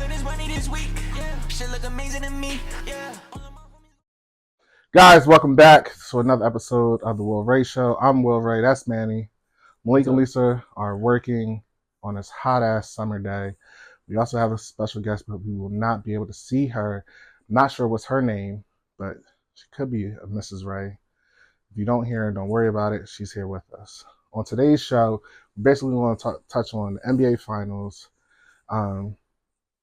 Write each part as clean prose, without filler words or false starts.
this money this week. Yeah. Shit look amazing to me. Yeah. Guys, welcome back to another episode of the Will Ray Show. I'm Will Ray. That's Manny. Malik and Lisa are working on this hot-ass summer day. We also have a special guest, but we will not be able to see her. I'm not sure what's her name, but she could be a Mrs. Ray. If you don't hear her, don't worry about it. She's here with us. On today's show, we basically want to touch on the NBA Finals.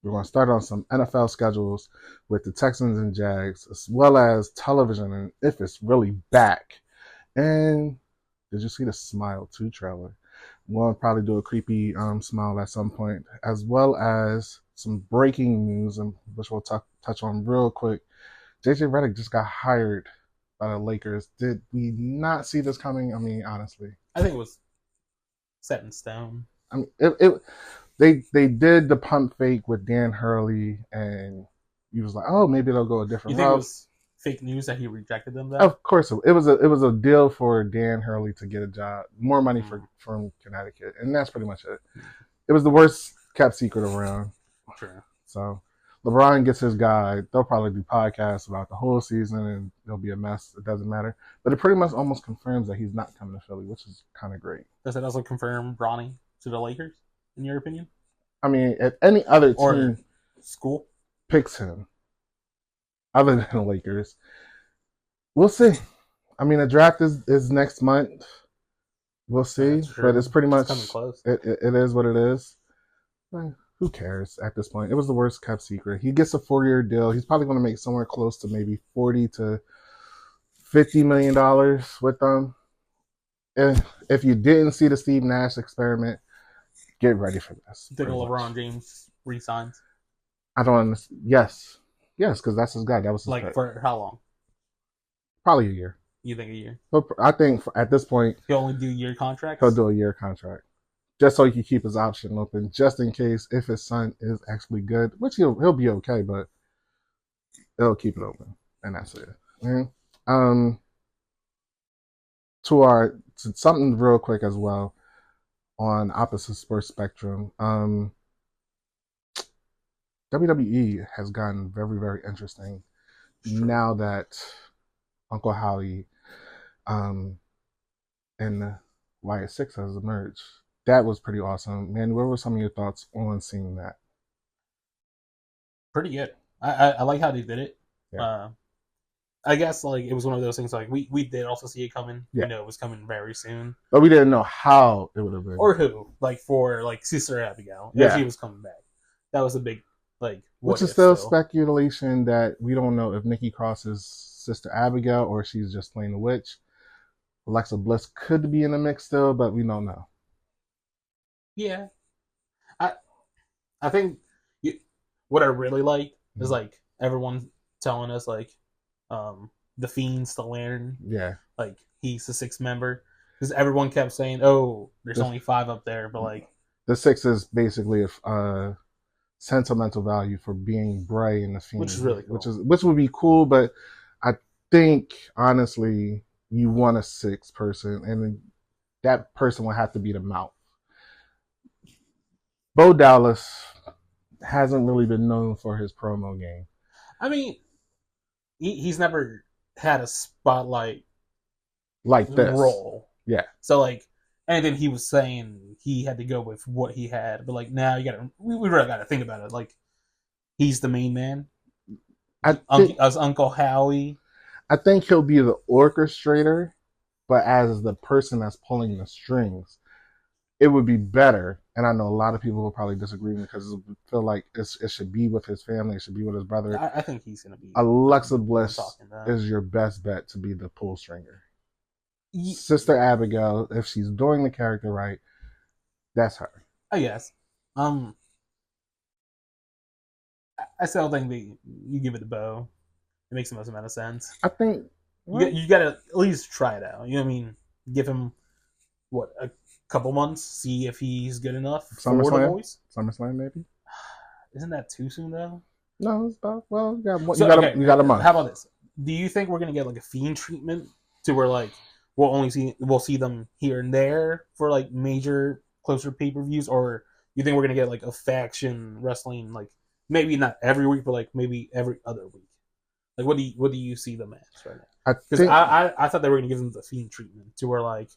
We're going to start on some NFL schedules with the Texans and Jags, as well as television and if it's really back. And did you see the Smile 2 trailer? We'll probably do a creepy smile at some point, as well as some breaking news, which we'll touch on real quick. JJ Redick just got hired by the Lakers. Did we not see this coming? I mean, honestly. I think it was set in stone. I mean, They did the pump fake with Dan Hurley, and he was like, "Oh, maybe they'll go a different route." You think it was fake news that he rejected them? Though? Of course, it was a deal for Dan Hurley to get a job, more money from Connecticut, and that's pretty much it. It was the worst kept secret around. Sure. So LeBron gets his guy. They'll probably do podcasts about the whole season, and it'll be a mess. It doesn't matter, but it pretty much almost confirms that he's not coming to Philly, which is kind of great. Does it also confirm Bronny to the Lakers? In your opinion? I mean, if any other team or school picks him, other than the Lakers, we'll see. I mean, the draft is next month. We'll see, but it's pretty much coming close. It is what it is. Who cares at this point? It was the worst kept secret. He gets a 4-year deal. He's probably going to make somewhere close to maybe $40 to $50 million with them. And if you didn't see the Steve Nash experiment, get ready for this. You think LeBron James resigns? I don't understand. Yes, because that's his guy. That was his like pick. For how long? Probably a year. You think a year? I think at this point he'll only do year contracts. He'll do a year contract, just so he can keep his option open, just in case if his son is actually good, which he'll be okay, but they'll keep it open, and that's it. And, to something real quick as well. On opposite sports spectrum, WWE has gotten very, very interesting now that Uncle Howie and Wyatt Six has emerged. That was pretty awesome. Man, what were some of your thoughts on seeing that? Pretty good. I like how they did it. Yeah. I guess like it was one of those things like we did also see it coming. Yeah. You know, it was coming very soon. But we didn't know how it would have been. Or who. Like for like Sister Abigail. Yeah. If she was coming back. That was a big like which is still speculation that we don't know if Nikki Cross is Sister Abigail or she's just playing the witch. Alexa Bliss could be in the mix still, but we don't know. Yeah. I think what I really like is like everyone telling us like the Fiend's the Lantern. Yeah. Like he's the 6th member. Because everyone kept saying, oh, there's only 5 up there, but like the 6 is basically a sentimental value for being Bray and the Fiend. Which is really cool. Which would be cool, but I think honestly you want a 6th person and that person would have to be the mouth. Bo Dallas hasn't really been known for his promo game. I mean, he's never had a spotlight like this role. Yeah. So like, and then he was saying he had to go with what he had, but like now we really gotta think about it. Like, he's the main man. As Uncle Howie. I think he'll be the orchestrator, but as the person that's pulling the strings, it would be better. And I know a lot of people will probably disagree because they feel like it should be with his family, it should be with his brother. I think he's gonna be. Alexa Bliss is your best bet to be the pull stringer. Sister Abigail, if she's doing the character right, that's her. I guess. I still think you give it the Bo. It makes the most amount of sense. I think you gotta at least try it out. You know what I mean? Give him a couple months, see if he's good enough for the voice. SummerSlam, maybe. Isn't that too soon though? No, it's about you got a month. How about this? Do you think we're gonna get like a Fiend treatment to where like we'll see them here and there for like major closer pay-per-views, or you think we're gonna get like a faction wrestling like maybe not every week, but like maybe every other week. Like, what do you see them as right now? I Because think I thought they were gonna give them the Fiend treatment to where like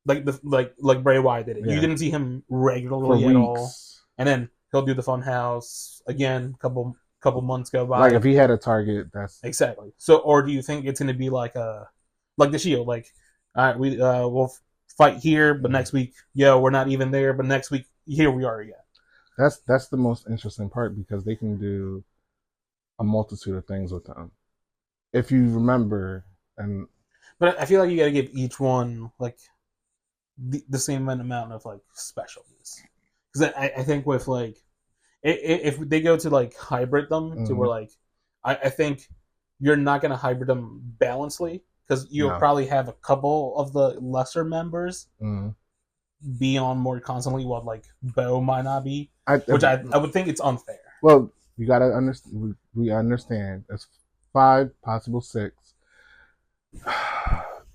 Bray Wyatt did it. Yeah. You didn't see him for regularly at all, weeks, and then he'll do the Funhouse again. Couple months go by. like if he had a target, that's Exactly. So, or do you think it's gonna be like the Shield? Like, all right, we'll fight here, but next week, we're not even there. But next week, here we are again. that's the most interesting part because they can do a multitude of things with them. If you remember, and But I feel like you got to give each one like the same amount of like specialness. Because I think with like if they go to like hybrid them to where like I think you're not gonna hybrid them balancedly because you'll No. probably have a couple of the lesser members mm, be on more constantly while like Bo might not be, I would think it's unfair. well, you gotta understand. We understand. It's 5, possible 6.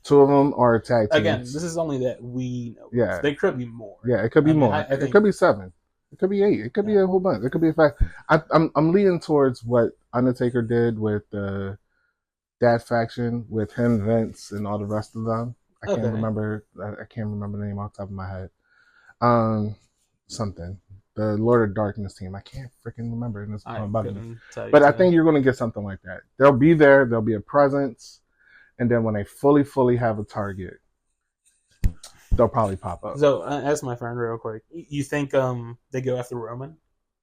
2 of them are tag teams. Again, this is only that we know. Yeah. There could be more. Yeah, it could be I mean, more. I think- It could be 7. It could be 8. It could be a whole bunch. It could be a fact. I'm leaning towards what Undertaker did with the that faction with him, Vince, and all the rest of them. I can't Okay. remember. I can't remember the name off the top of my head. Something. The Lord of Darkness team. I can't freaking remember. And it's I bugging me. couldn't tell you But I too. think you're going to get something like that. They'll be there. There'll be a presence, and then when they fully have a target, they'll probably pop up. So, ask my friend real quick. You think they go after Roman?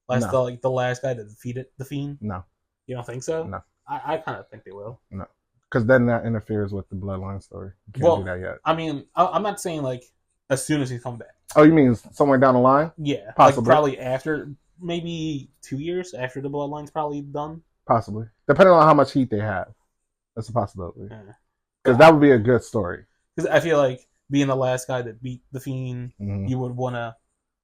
No. The last guy that defeated the Fiend? No, You don't think so? No. I kind of think they will. because then that interferes with the bloodline story. You can't Well, do that yet. I mean, I'm not saying like as soon as he comes back. Oh, you mean somewhere down the line? Yeah, Possibly. like probably after, maybe 2 years after the bloodline's probably done. Possibly, depending on how much heat they have. That's a possibility. Yeah. Because that would be a good story. Because I feel like being the last guy that beat the Fiend, Mhm. you would want to,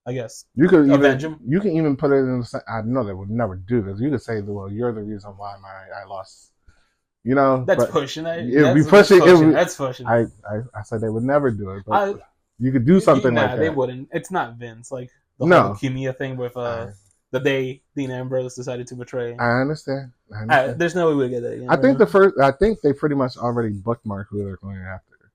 I guess. You could Avenge even him? you can even put it in. I know they would never do this. You could say, "Well, you're the reason why I lost." You know, That's but pushing it. It'd be That's pushing- it would- That's pushing. I said they would never do it, but I- you could do something nah, like that. they wouldn't. It's not Vince. Like the No. whole leukemia thing with the day Dean Ambrose decided to betray. I understand. I understand. There's no way we get that. Again, I think they pretty much already bookmarked who they're going after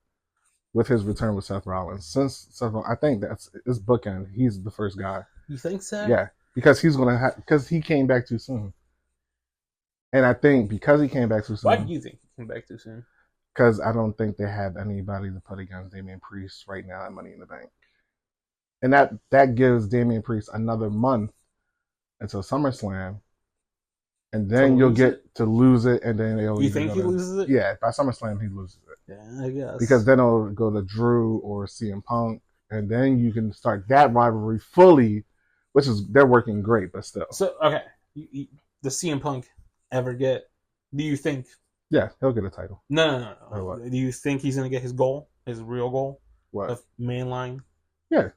with his return with Seth Rollins. Since Seth Rollins, I think that's his bookend. He's the first guy. You think so? Yeah, because because he came back too soon. And I think because he came back too Why do soon, you think he came back too soon? because I don't think they have anybody to put against Damian Priest right now at Money in the Bank. And that gives Damian Priest another month until SummerSlam. And then To you'll lose get to lose it, and then they'll You either think go he to- loses it? Yeah, by SummerSlam he loses it. Yeah, I guess. Because then it'll go to Drew or CM Punk, and then you can start that rivalry fully, which is they're working great, but still. So okay, does CM Punk ever get? Do you think? Yeah, he'll get a title. No. Or what? Do you think he's gonna get his goal, his real goal What? of mainline? Yeah.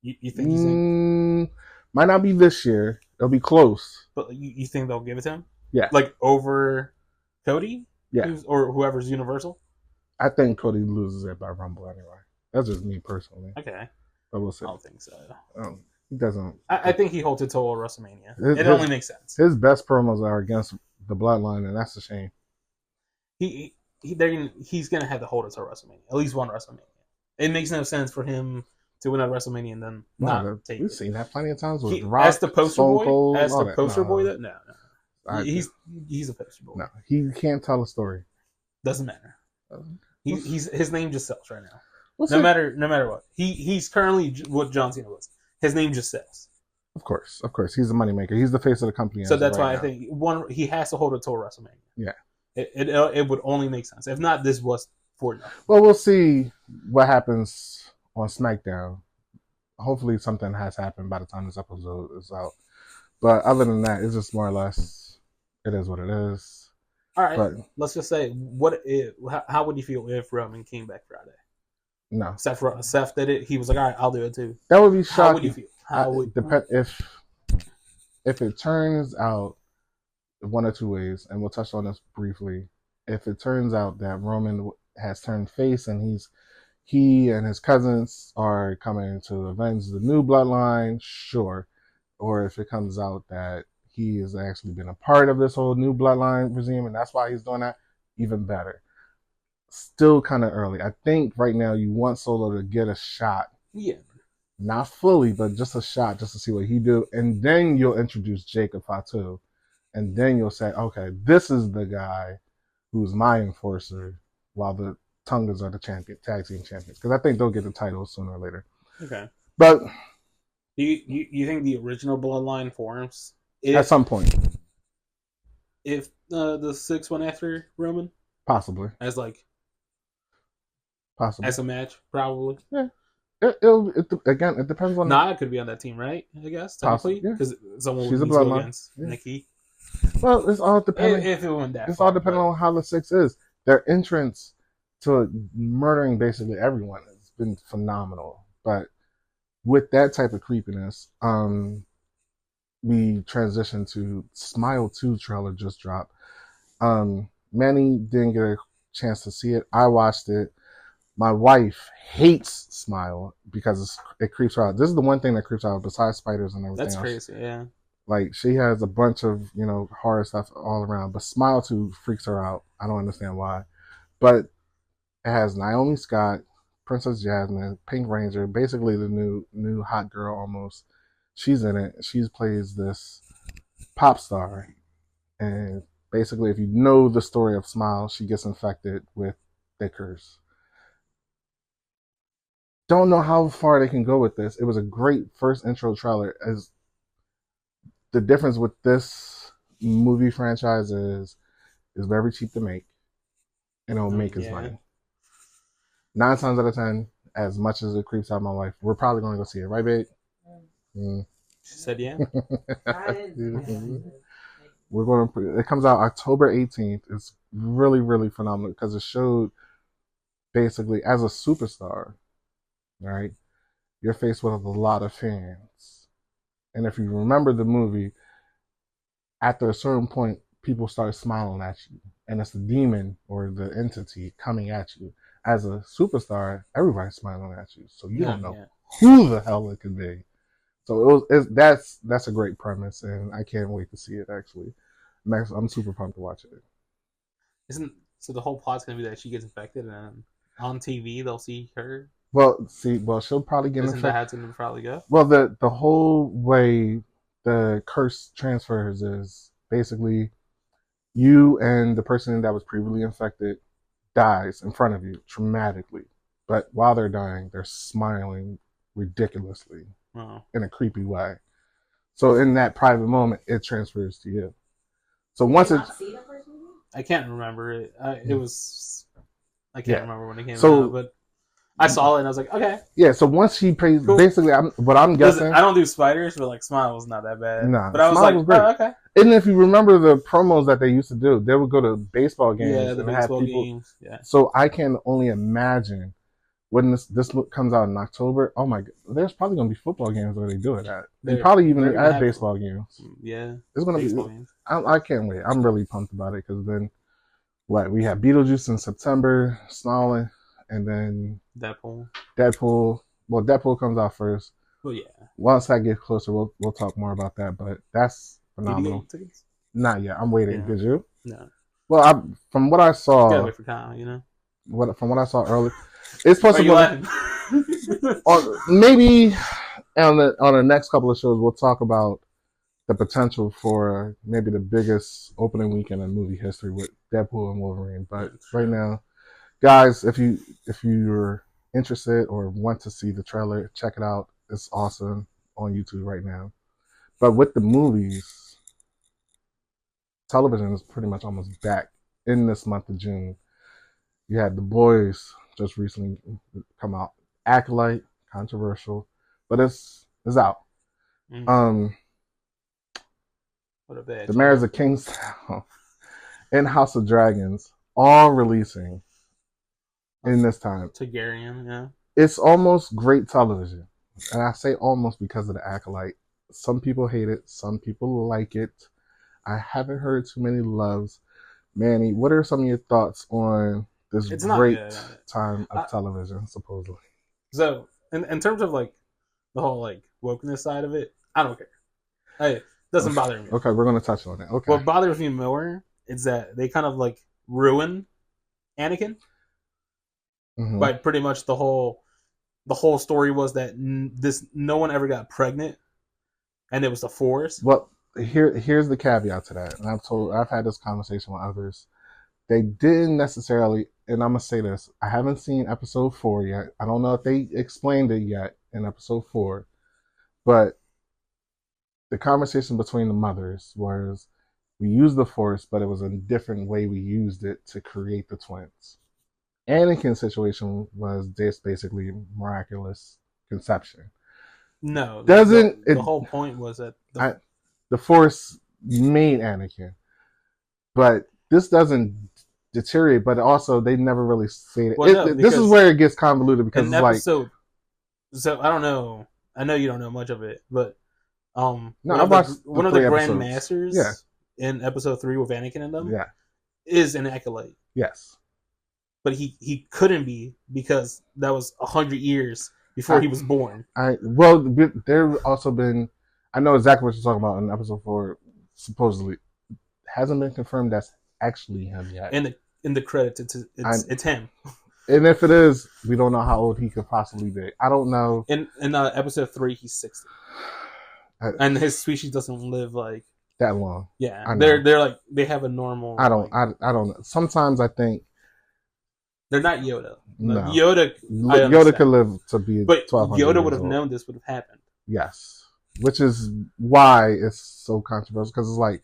You think he's? Gonna, Might not be this year. It'll be close. but you think they'll give it to him? Yeah. Like over Cody? Yeah. Or whoever's Universal? I think Cody loses it by Rumble anyway. That's just me personally. Okay. But we'll I see. don't think so. He doesn't. I think he holds it till WrestleMania. His- It only makes sense. His best promos are against the Bloodline, and that's a shame. He's gonna have to hold it till WrestleMania. At least one WrestleMania. It makes no sense for him to win at WrestleMania and then not take We've it. seen that plenty of times with He, Rock, as the poster Stone boy, Cold, as all the that. poster No. boy, no. I- He's a poster boy. No, he can't tell a story. Doesn't matter. He's his name just sells right now. We'll No see. matter what. He's currently what John Cena was. His name just sells. Of course, he's a moneymaker. He's the face of the company. So as of that's right why I now. think he has to hold it till WrestleMania. Yeah. It would only make sense. If not, this was for nothing. Well, we'll see what happens on SmackDown. Hopefully, something has happened by the time this episode is out. But other than that, it's just more or less, it is what it is. All right. But Let's just say, how would you feel if Roman came back Friday? no, Seth did it. He was like, all right, I'll do it too. that would be shocking. How would you feel? Depend if it turns out one or two ways, and we'll touch on this briefly. If it turns out that Roman has turned face and he and his cousins are coming to avenge the new bloodline, sure. or if it comes out that he has actually been a part of this whole new bloodline regime and that's why he's doing that, even better. Still kind of early. I think right now you want Solo to get a shot. Yeah. Not fully, but just a shot just to see what he do. And then you'll introduce Jacob Fatu. And then you'll say, okay, this is the guy who's my enforcer while the Tungas are the tag team champions. Because I think they'll get the title sooner or later. Okay. But Do you think the original bloodline forms at some point, if the 6 went after Roman possibly, as like possibly as a match, probably. Yeah. Again, it depends on. Nia could be on that team, right? I guess technically, because someone She's would a need to go bloodline. against Nikki. Well, it's all depending. If it went that it's far, all depending on how the 6 is. Their entrance to murdering basically everyone has been phenomenal. But with that type of creepiness, we transition to Smile 2 trailer just dropped. Manny didn't get a chance to see it. I watched it. My wife hates Smile because it creeps her out. This is the one thing that creeps her out besides spiders and everything That's else. crazy, yeah. Like, she has a bunch of, horror stuff all around, but Smile 2 freaks her out. I don't understand why. But it has Naomi Scott, Princess Jasmine, Pink Ranger, basically the new hot girl almost. She's in it. She plays this pop star. And basically, if you know the story of Smile, she gets infected with the curse. Don't know how far they can go with this. It was a great first intro trailer. As the difference with this movie franchise is very cheap to make, and it'll make its money. 9 times out of 10, as much as it creeps out my life, we're probably going to go see it, right, babe? She said, yeah. We're going to. It comes out October 18th. It's really, really phenomenal because it showed basically as a superstar. Right, you're faced with a lot of fans, and if you remember the movie, after a certain point, people start smiling at you, and it's the demon or the entity coming at you. As a superstar, everybody's smiling at you, so you don't know who the hell it could be. So that's a great premise, and I can't wait to see it. Actually, I'm super pumped to watch it. So the whole plot's gonna be that she gets infected, and on TV they'll see her. Well, she'll probably get infected. Isn't that how it's probably go? Well, the whole way the curse transfers is basically you and the person that was previously infected dies in front of you traumatically. But while they're dying, they're smiling ridiculously in a creepy way. So in that private moment, it transfers to you. So once I can't remember it. I can't remember when it came out, but I saw it and I was like, okay. Yeah, so once she prays, cool. Basically, I'm guessing. Listen, I don't do spiders, but like Smile was not that bad. Nah, but I was like, great. Oh, okay. And if you remember the promos that they used to do, they would go to baseball games. Yeah, the baseball games. Yeah. So I can only imagine when this comes out in October. Oh my God, there's probably gonna be football games where they do it at. They probably even add baseball games. Yeah, it's gonna be. Games. I can't wait. I'm really pumped about it because then, we have Beetlejuice in September, Snarling. And then Deadpool. Well, Deadpool comes out first. Well, yeah. Once I get closer, we'll talk more about that. But that's phenomenal. Did you get tickets? Not yet. I'm waiting. Yeah. Did you? No. Well, from what I saw. You gotta wait for Kyle, From what I saw earlier, it's possible. Maybe on the next couple of shows, we'll talk about the potential for maybe the biggest opening weekend in movie history with Deadpool and Wolverine. But right now. Guys, if you're interested or want to see the trailer, check it out. It's awesome on YouTube right now. But with the movies, television is pretty much almost back in this month of June. You had The Boys just recently come out. Acolyte, controversial, but it's out. What a bad. The Marriage of Kingstown and House of Dragons all releasing in this time. Targaryen, yeah. It's almost great television. And I say almost because of the Acolyte. Some people hate it. Some people like it. I haven't heard too many loves. Manny, what are some of your thoughts on this great time of television, supposedly? So, in terms of, the whole, wokeness side of it, I don't care. Hey, doesn't bother me. Okay, we're gonna touch on it. Okay. What bothers me more is that they kind of like ruin Anakin. Mhm. But pretty much the whole story was that no one ever got pregnant, and it was the Force. Well, here's the caveat to that, and I've had this conversation with others. They didn't necessarily, and I'm gonna say this: I haven't seen episode 4 yet. I don't know if they explained it yet in episode 4, but the conversation between the mothers was we used the Force, but it was a different way we used it to create the twins. Anakin's situation was just basically miraculous conception. No, Doesn't the it? whole point was that The Force made Anakin, but this doesn't deteriorate. But also, they never really say it. Well, no, This is because where it gets convoluted because in it's like episode. So I don't know. I know you don't know much of it, but no, I watched one of the 3 Grand episodes. Masters Yeah. in episode 3 with Anakin and them Yeah. is an acolyte, Yes. but he couldn't be because that was 100 years before he was born. There also been. I know exactly what you're talking about in episode 4. Supposedly, hasn't been confirmed that's actually him yet. In the credits, it's him. And if it is, we don't know how old he could possibly be. I don't know. In episode 3, he's 60, and his species doesn't live like That long. yeah. I know. They're like they have a normal. I don't. Like, I don't know. Sometimes I think they're not Yoda. No. Yoda. Yoda could live to be But 1200 Yoda years would have old. known this would have happened. Yes, which is why it's so controversial because it's like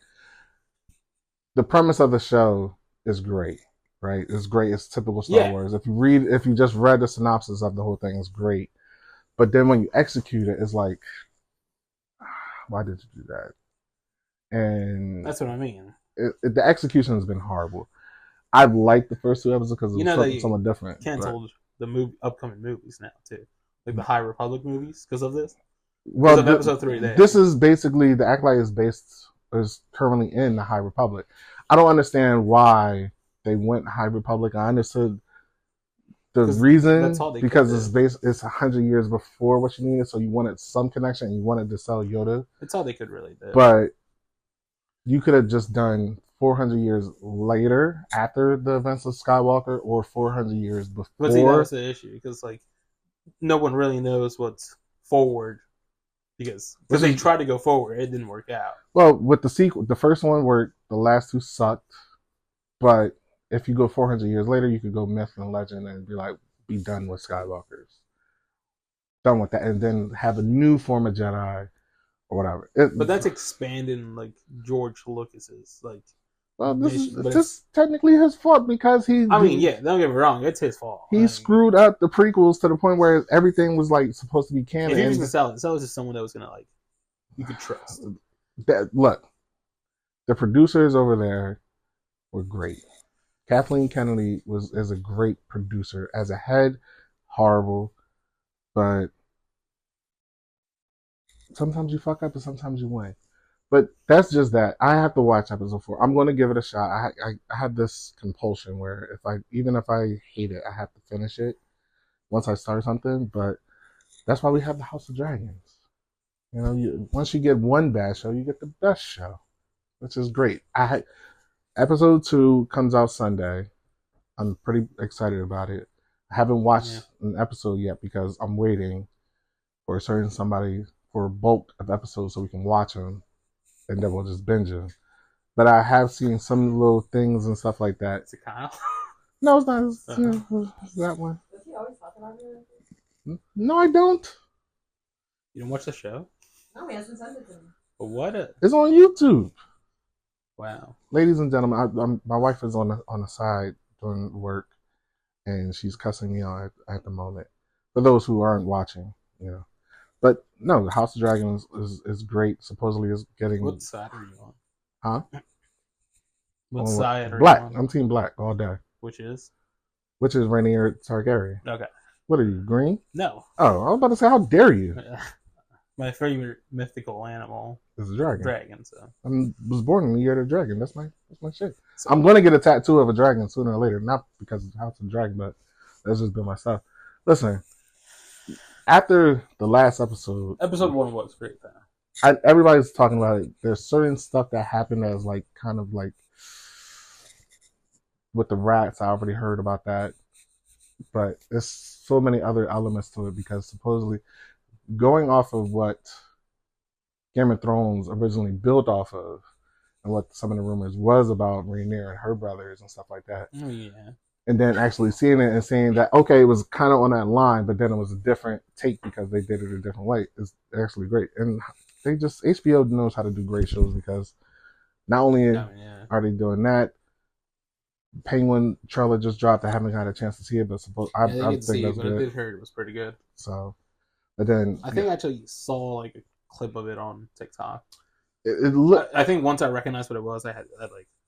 the premise of the show is great, right? It's great. It's typical Star Wars. If you just read the synopsis of the whole thing, it's great. But then when you execute it, it's like, why did you do that? And That's what I mean. The execution has been horrible. I've liked the first 2 episodes because it was somewhat different. Canceled the upcoming movies now too, like the High Republic movies because of this. Well, episode 3 there. This is basically the Acolyte is currently in the High Republic. I don't understand why they went High Republic. I understood the reason because it's 100 years before what you needed, so you wanted some connection and you wanted to sell Yoda. That's all they could really do. But you could have just done 400 years later after the events of Skywalker or 400 years before. But see, that's the issue because like no one really knows what's forward because they tried to go forward, it didn't work out. Well, with the sequel, the first one worked, the last 2 sucked, but if you go 400 years later, you could go myth and legend and be done with Skywalkers. Done with that. And then have a new form of Jedi or whatever. But that's expanding like George Lucas's like. Well, this is technically his fault because don't get me wrong, it's his fault. He screwed up the prequels to the point where everything was like supposed to be canon. If he was gonna sell it to someone that was gonna like you could trust. Look, the producers over there were great. Kathleen Kennedy is a great producer. As a head, horrible, but sometimes you fuck up and sometimes you win. But that's just that. I have to watch episode 4. I'm going to give it a shot. I have this compulsion where even if I hate it, I have to finish it once I start something. But that's why we have the House of Dragons. You know, once you get one bad show, you get the best show, which is great. Episode 2 comes out Sunday. I'm pretty excited about it. I haven't watched an episode yet because I'm waiting for a bulk of episodes so we can watch them. And then we'll just binge them. But I have seen some little things and stuff like that. Is it Kyle? No, it's not. It's that one. Does he always talk about it? No, I don't. You don't watch the show? No, he hasn't sent it to me. But It's on YouTube. Wow. Ladies and gentlemen, my wife is on the side doing work, and she's cussing me out at the moment. For those who aren't watching, you know. But no, the House of Dragons is great. Supposedly, is getting. What side are you on? Huh? What side are Black. you on? I'm team black all day. Which is Rhaenyra Targaryen. okay. What are you, green? No. Oh, I was about to say, how dare you? My favorite mythical animal It's a dragon. Dragon. So I was born in the year of the dragon. That's my shit. So, I'm gonna get a tattoo of a dragon sooner or later, not because of House of the Dragon, but that's just been my stuff. Listen, after the last episode, episode 1 was great though. everybody's talking about it. There's certain stuff that happened as like kind of like with the rats. I already heard about that, but there's so many other elements to it because supposedly going off of what Game of Thrones originally built off of and what some of the rumors was about Rhaenyra and her brothers and stuff like that. Oh, yeah. And then actually seeing it and saying that, okay, it was kind of on that line, but then it was a different take because they did it a different way. It's actually great. And HBO knows how to do great shows because not only are they doing that, Penguin trailer just dropped. I haven't had a chance to see it, but I think that's good. I did hear it was pretty good. So, but then I think I actually saw like a clip of it on TikTok. It looked. I think once I recognized what it was, I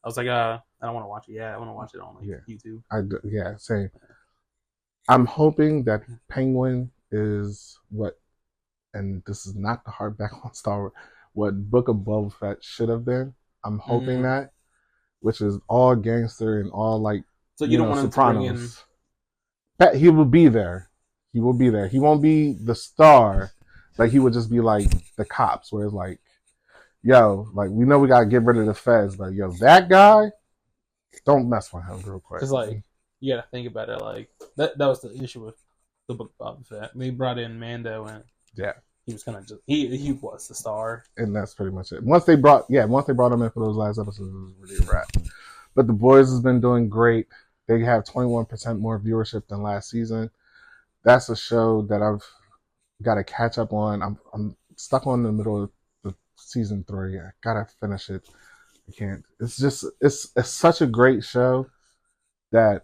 was like, I don't want to watch it. Yeah, I want to watch it on YouTube. Same. I'm hoping that Penguin is what, and this is not the hardback on Star Wars, what Book of Boba Fett should have been. I'm hoping that, which is all gangster and all like. So you don't want Sopranos. him to bring in. He will be there. He will be there. He won't be the star. Like he would just be like the cops, where it's like, yo, like we know we gotta get rid of the feds, but yo, that guy, don't mess with him real quick. Because like you gotta think about it, like that was the issue with the Book of Boba Fett. They brought in Mando and he was kind of just he was the star, and that's pretty much it. Once they brought him in for those last episodes, it was really a wrap. But The Boys has been doing great. They have 21% more viewership than last season. That's a show that I've got to catch up on. I'm stuck on the middle of the season 3. I gotta finish it. I can't. It's just it's such a great show that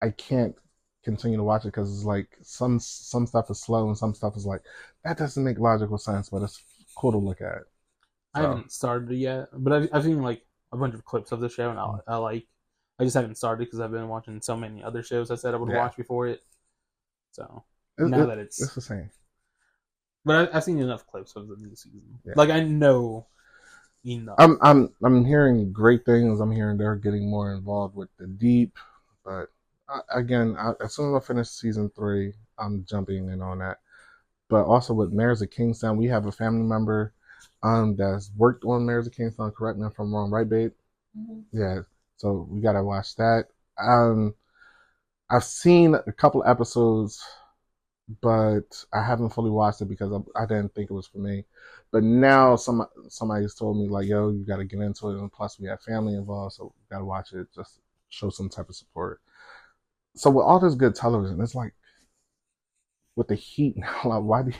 I can't continue to watch it because it's like some stuff is slow and some stuff is like that doesn't make logical sense, but it's cool to look at. I haven't started it yet, but I've seen like a bunch of clips of the show, and I just haven't started because I've been watching so many other shows I said I would watch before it. So it's the same. But I've seen enough clips of the new season. Yeah. Like I know enough. I'm hearing great things. I'm hearing they're getting more involved with the deep, but again, as soon as I finish season 3, I'm jumping in on that. But also with Mayors of Kingstown, we have a family member that's worked on Mayors of Kingstown. Correct me if I'm wrong, right, babe? Mm-hmm. Yeah. So we gotta watch that. I've seen a couple episodes, but I haven't fully watched it because I didn't think it was for me. But now somebody's told me like, yo, you gotta get into it, and plus we have family involved, so we gotta watch it. Just show some type of support. So with all this good television, it's like with the heat now, like why do you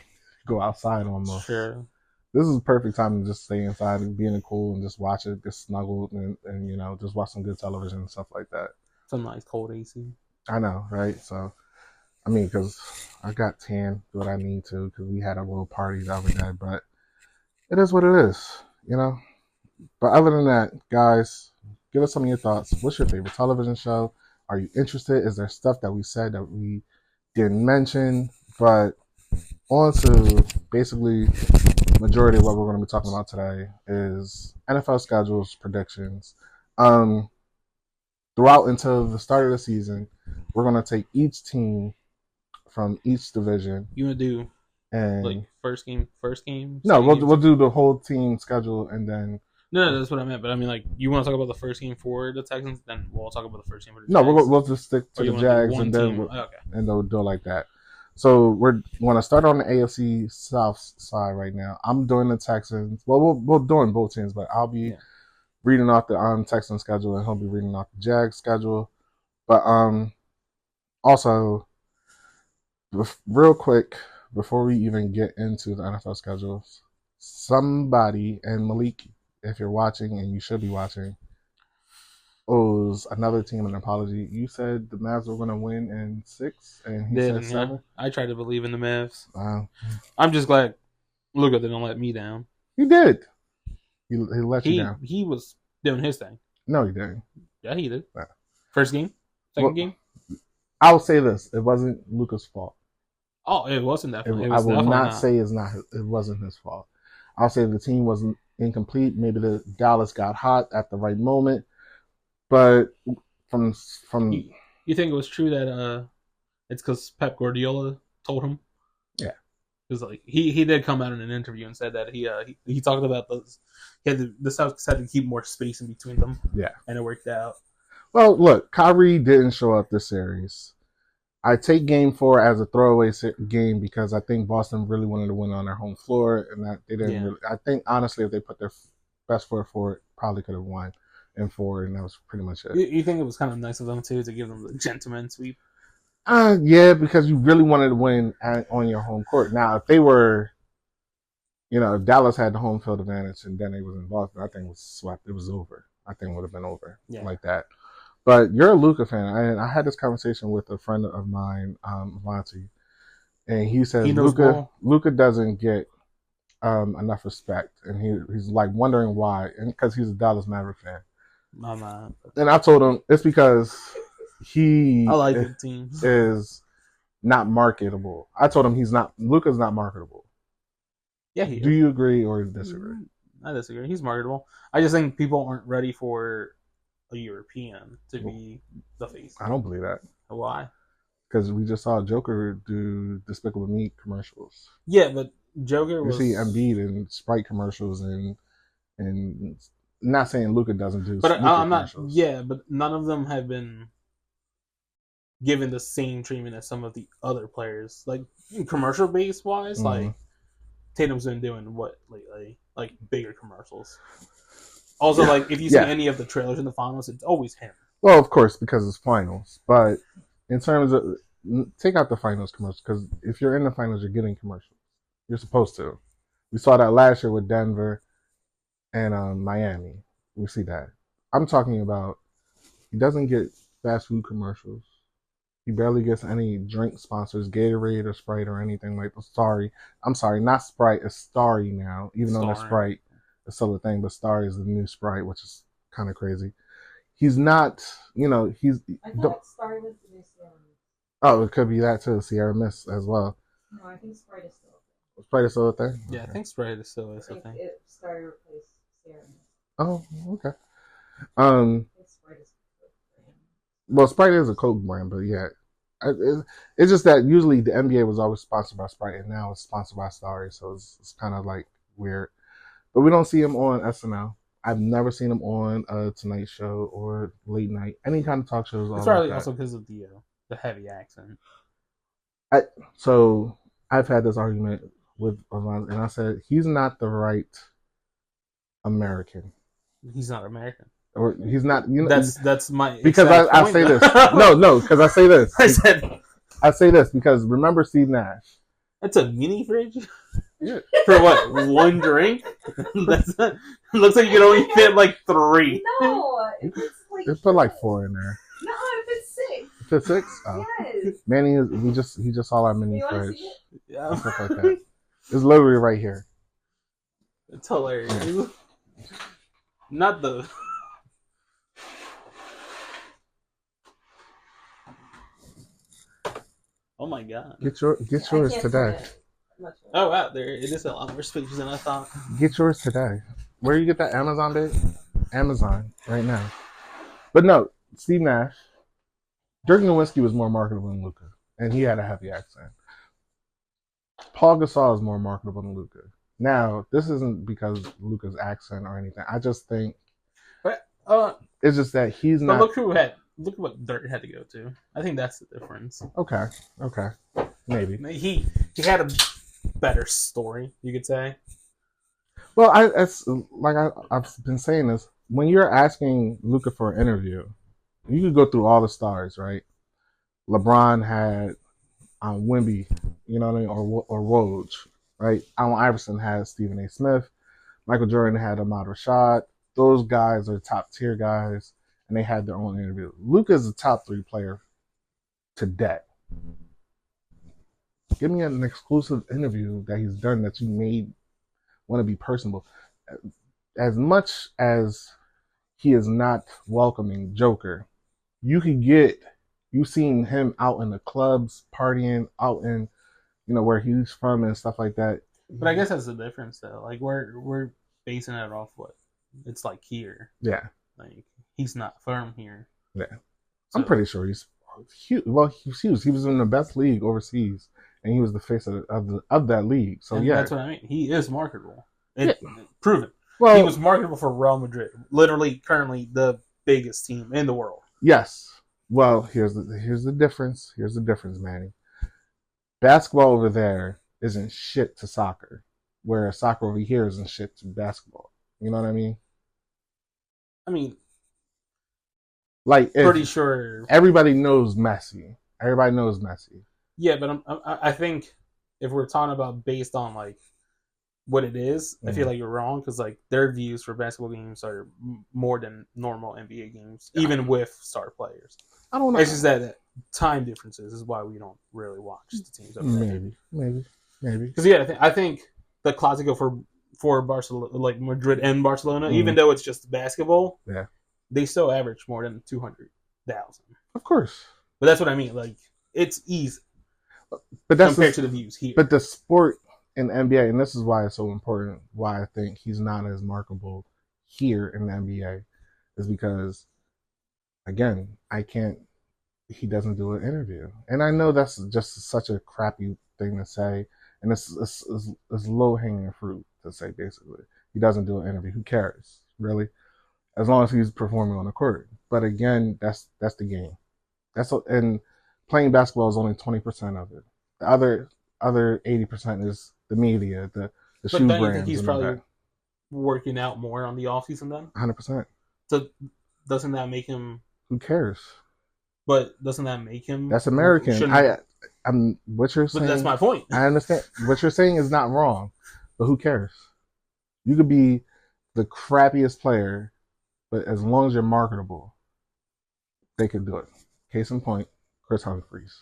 go outside almost? Sure. This is the perfect time to just stay inside and be in the cool and just watch it, just snuggle and just watch some good television and stuff like that. Some nice cold AC. I know, right? So, I mean, because I got tan, do what I need to, because we had a little party the other day, but it is what it is, But other than that, guys, give us some of your thoughts. What's your favorite television show? Are you interested? Is there stuff that we said that we didn't mention? But on to basically majority of what we're going to be talking about today is NFL schedules, predictions. Throughout until the start of the season, we're going to take each team from each division. You want to do like first game? No, we'll do the whole team schedule and then. No, that's what I meant. But I mean, like, you want to talk about the first game for the Texans, then we'll talk about the first game for the Jags. No, we'll just stick to the Jags and then and they'll do it like that. So we're going to start on the AFC South side right now. I'm doing the Texans. Well, we're doing both teams, but I'll be reading off the Texan schedule and he'll be reading off the Jags schedule. But also, real quick, before we even get into the NFL schedules, somebody, and Malik, if you're watching, and you should be watching, owes another team an apology. You said the Mavs were going to win in 6, and he said 7. I tried to believe in the Mavs. Wow. I'm just glad Luka didn't let me down. He did. He let you down. He was doing his thing. No, he didn't. Yeah, he did. Yeah. First game? Second game? I'll say this. It wasn't Luka's fault. Oh, it wasn't definitely. I will not say it wasn't his fault. I'll say the team wasn't incomplete. Maybe the Dallas got hot at the right moment. But from you think it was true that it's because Pep Guardiola told him? Yeah. Because like he did come out in an interview and said that he talked about those. The Celtics had to keep more space in between them. Yeah. And it worked out. Well, look, Kyrie didn't show up this series. I take Game 4 as a throwaway game because I think Boston really wanted to win on their home floor, and that they didn't. Yeah. Really, I think honestly, if they put their best foot forward, probably could have won in 4, and that was pretty much it. You think it was kind of nice of them too to give them the gentleman sweep? Yeah, because you really wanted to win on your home court. Now, if they were, if Dallas had the home field advantage and then they was in Boston, I think it was swept. It was over. I think it would have been over like that. But you're a Luka fan, and I had this conversation with a friend of mine, Monty, and he says Luka doesn't get enough respect, and he's like wondering why, and because he's a Dallas Maverick fan. I'm not. And I told him it's because I like the team is not marketable. I told him Luka's not marketable. Yeah, do you agree or disagree? I disagree. He's marketable. I just think people aren't ready for a European to be the face. I don't believe that. Why? Because we just saw Joker do Despicable Me commercials. Yeah, but Joker was... You see Embiid in Sprite commercials and not saying Luka doesn't do but I'm not. commercials. Yeah, but none of them have been given the same treatment as some of the other players. Like commercial base wise, like Tatum's been doing what lately? Like bigger commercials. Also, like if you see any of the trailers in the finals, it's always him. Well, of course, because it's finals. But in terms of take out the finals commercials, because if you're in the finals, you're getting commercials. You're supposed to. We saw that last year with Denver and Miami. We see that. I'm talking about he doesn't get fast food commercials. He barely gets any drink sponsors, Gatorade or Sprite or anything like that. I'm sorry, not Sprite. It's Starry now, even though that's Sprite. It's still a thing, but Starry is the new Sprite, which is kind of crazy. He's not, I thought Starry was the new Sierra Mist. Oh, it could be that too, Sierra Mist as well. No, I think Sprite is still a thing. Sprite is still a thing? Yeah, okay. I think Sprite is still a thing. Starry replaced Sierra Mist. Oh, okay. Well, Sprite is a Coke brand, but yeah. It's just that usually the NBA was always sponsored by Sprite, and now it's sponsored by Starry, so it's kind of like weird. But we don't see him on SNL. I've never seen him on a Tonight Show or Late Night, any kind of talk shows. It's probably also because of the heavy accent. So I've had this argument with Alonzo, and I said he's not the right American. He's not American. Or he's not. That's my because I say this. No, because I say this. I say this because remember Steve Nash. That's a mini fridge. Yeah. For what? One drink? Looks like you can only fit like 3. No, it's like just put like 4 in there. No, it fits 6. It fits 6? Oh. Yes. Manny he just saw our mini fridge. Yeah. Stuff like that. It's literally right here. It's hilarious. Not the. Oh my god. Get yours today. Oh wow, it is a lot more spacious than I thought. Get yours today. Where you get that Amazon, babe? Amazon right now. But no, Steve Nash. Dirk Nowitzki was more marketable than Luka, and he had a heavy accent. Paul Gasol is more marketable than Luka. Now, this isn't because Luka's accent or anything. I just think it's just that he's not. Look what Dirk had to go to. I think that's the difference. Okay, maybe he had a better story, you could say. Well, I've been saying this. When you're asking Luka for an interview, you could go through all the stars, right? LeBron had Wemby, you know what I mean, or Woj, right? Allen Iverson had Stephen A. Smith. Michael Jordan had Ahmad Rashad. Those guys are top tier guys, and they had their own interview. Luka is a top 3 player today. Give me an exclusive interview that he's done that you made want to be personable. As much as he is not welcoming Joker, you've seen him out in the clubs, partying, out in, where he's from and stuff like that. But I guess that's the difference, though. Like, we're basing it off what it's like here. Yeah. Like, he's not from here. Yeah. So, I'm pretty sure he's huge. Well, he's huge. He was in the best league overseas and he was the face of that league. So And yeah, that's what I mean. He is marketable. Proven. well, He was marketable for Real Madrid, literally currently the biggest team in the world. yes. Well, here's the difference. Here's the difference, Manny. Basketball over there isn't shit to soccer, whereas soccer over here isn't shit to basketball. You know what I mean? I mean, Like, pretty sure. everybody knows Messi. Everybody knows Messi. Yeah, but I think if we're talking about based on like what it is, I feel like you're wrong because like their views for basketball games are more than normal NBA games, even with star players. I don't know. It's just that time differences is why we don't really watch the teams over there. Maybe. Because yeah, I think the Clásico for Barcelona, like Madrid and Barcelona, Mhm. even though it's just basketball, Yeah. they still average more than 200,000. Of course, But that's what I mean. Like it's easy but that's compared to the views here. but the sport in the NBA, and this is why it's so important. Why I think he's not as marketable here in the NBA is because, again, he doesn't do an interview, and I know that's just such a crappy thing to say, and it's low hanging fruit to say. Basically, he doesn't do an interview. Who cares, really? As long as he's performing on the court. But again, that's the game. And playing basketball is only 20% of it. The other 80% is the media, the But shoe don't you brands. think he's and all probably that. working out more on the offseason then? 100%. So doesn't that make him? Who cares? But doesn't that make him? That's American. I'm what you're But saying. that's my point. I understand what you're saying is not wrong, but who cares? You could be the crappiest player, but as long as you're marketable, they could do it. Case in point, Chris Humphries.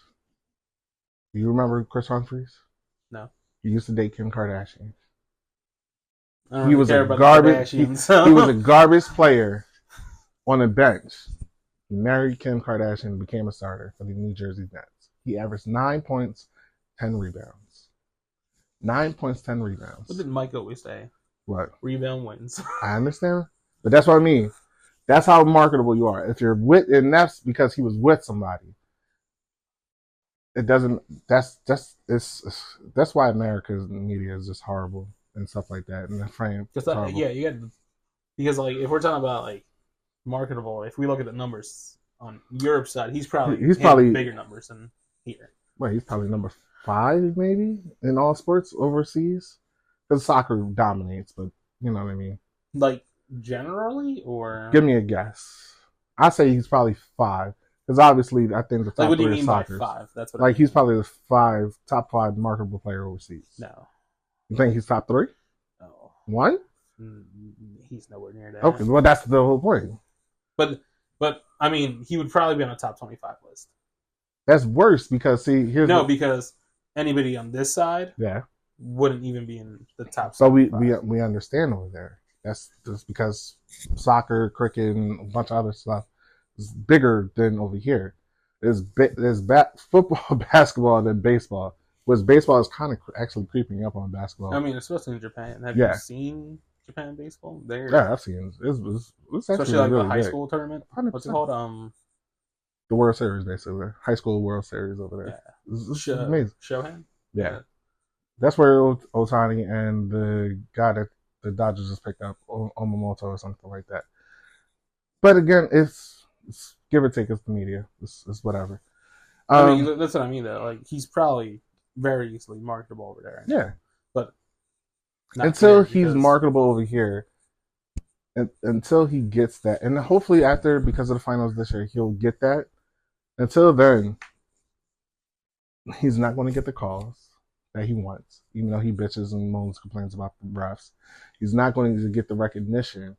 Do you remember Chris Humphries? No. He used to date Kim Kardashian. I don't He really was care a about the garbage. He Kardashians, so. was a garbage player on the bench. He married Kim Kardashian and became a starter for the New Jersey Nets. He averaged 9 points, 10 rebounds. 9 points, 10 rebounds. What did Mike always say? What? Rebound wins. I understand, but that's what I mean. That's how marketable you are. If you're with, and that's because he was with somebody. It doesn't. That's why America's media is just horrible and stuff like that. And the frame. Yeah, you got because like if we're talking about like marketable, if we look at the numbers on Europe's side, he's probably bigger numbers than here. Well, he's probably number 5 maybe in all sports overseas, because soccer dominates. But you know what I mean. Like generally, or give me a guess. I say he's probably 5. Because obviously, I think the top like, what do you 3 mean is by soccer. 5? That's what Like, I mean. he's probably the top 5 marketable player overseas. No. You think he's top 3? No. 1? He's nowhere near that. Okay, well, that's the whole point. But I mean, he would probably be on a top 25 list. That's worse because, see, because anybody on this side wouldn't even be in the top. So we understand over there. That's just because soccer, cricket, and a bunch of other stuff is bigger than over here. There's football, basketball, than baseball. Whereas baseball is kind of actually creeping up on basketball. I mean, especially in Japan. Have you seen Japan baseball? Yeah, I've seen it. It's especially like really the high school tournament. 100%. What's it called? The World Series, basically. High School World Series over there. Yeah. It's amazing. Shohei? Yeah. That's where Otani and the guy that the Dodgers just picked up, Omamoto or something like that. But again, it's give or take, it's the media. It's whatever. I mean, that's what I mean, though. Like, he's probably very easily marketable over there. Yeah. But until he's marketable over here, until he gets that, and hopefully after, because of the finals this year, he'll get that. Until then, he's not going to get the calls that he wants, even though he bitches and moans, complains about the refs. He's not going to get the recognition,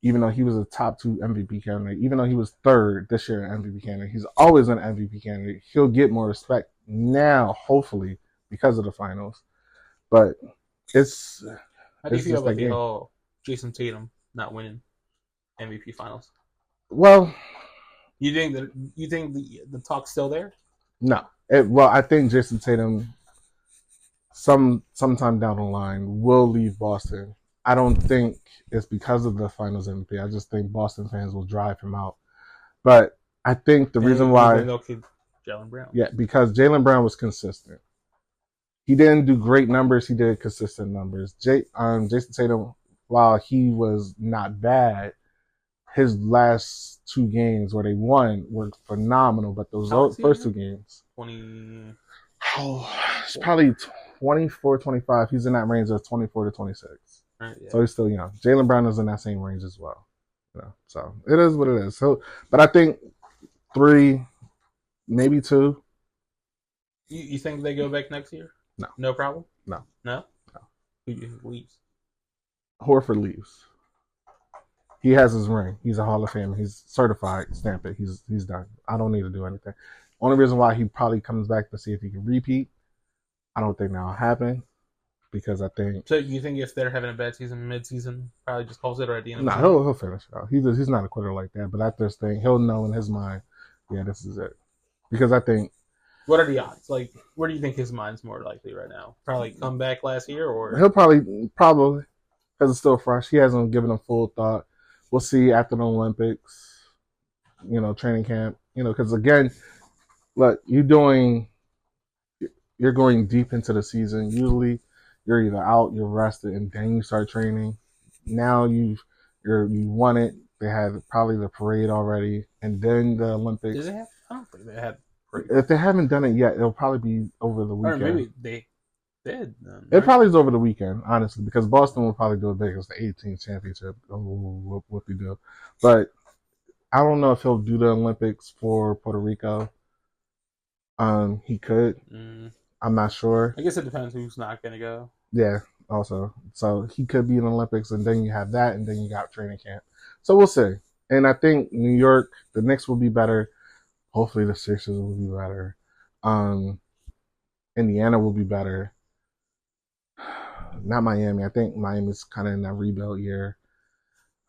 even though he was a top 2 MVP candidate, even though he was 3rd this year in MVP candidate. He's always an MVP candidate. He'll get more respect now, hopefully, because of the finals. But it's... How do you feel about the whole Jason Tatum not winning MVP finals? Well... You think the talk's still there? No. Well, I think Jason Tatum, sometime down the line, will leave Boston. I don't think it's because of the Finals MVP. I just think Boston fans will drive him out. But I think the reason why... they'll keep Jaylen Brown. Yeah, because Jaylen Brown was consistent. He didn't do great numbers. He did consistent numbers. Jason Tatum, while he was not bad, his last 2 games where they won were phenomenal. But those How old is he first 2 again? games, 20. it's probably 24, 25. He's in that range of 24 to 26. Right, yeah. So he's still young. Jaylen Brown is in that same range as well. So it is what it is. So, but I think 3, maybe 2. You think they go back next year? No. No problem? No. No? No. Who do you think leaves? Horford leaves. He has his ring. He's a Hall of Famer. He's certified. Stamp it. He's done. I don't need to do anything. Only reason why he probably comes back to see if he can repeat, I don't think that'll happen because I think So you think if they're having a bad season mid-season, probably just calls it or at the end of the nah, season? he'll finish it out. He's not a quitter like that. But at this thing, he'll know in his mind, yeah, this is it. Because I think What are the odds? Like, where do you think his mind's more likely right now? Probably come back last year or... he'll probably because it's still fresh. He hasn't given him full thought. We'll see after the Olympics, training camp. Because again, look, you're going deep into the season. Usually, you're either out, you're rested, and then you start training. Now you won it. They had probably the parade already, and then the Olympics. Did they have? I don't think they had. If they haven't done it yet, it'll probably be over the Or weekend. maybe they did. It probably is over the weekend, honestly, because Boston will probably do it big. It's the 18th championship. What they do. But I don't know if he'll do the Olympics for Puerto Rico. He could. I'm not sure. I guess it depends who's not going to go. Yeah, also. So he could be in the Olympics, and then you have that, and then you got training camp. So we'll see. And I think New York, the Knicks will be better. Hopefully the Sixers will be better. Indiana will be better. Not Miami. I think Miami's kind of in that rebuild year.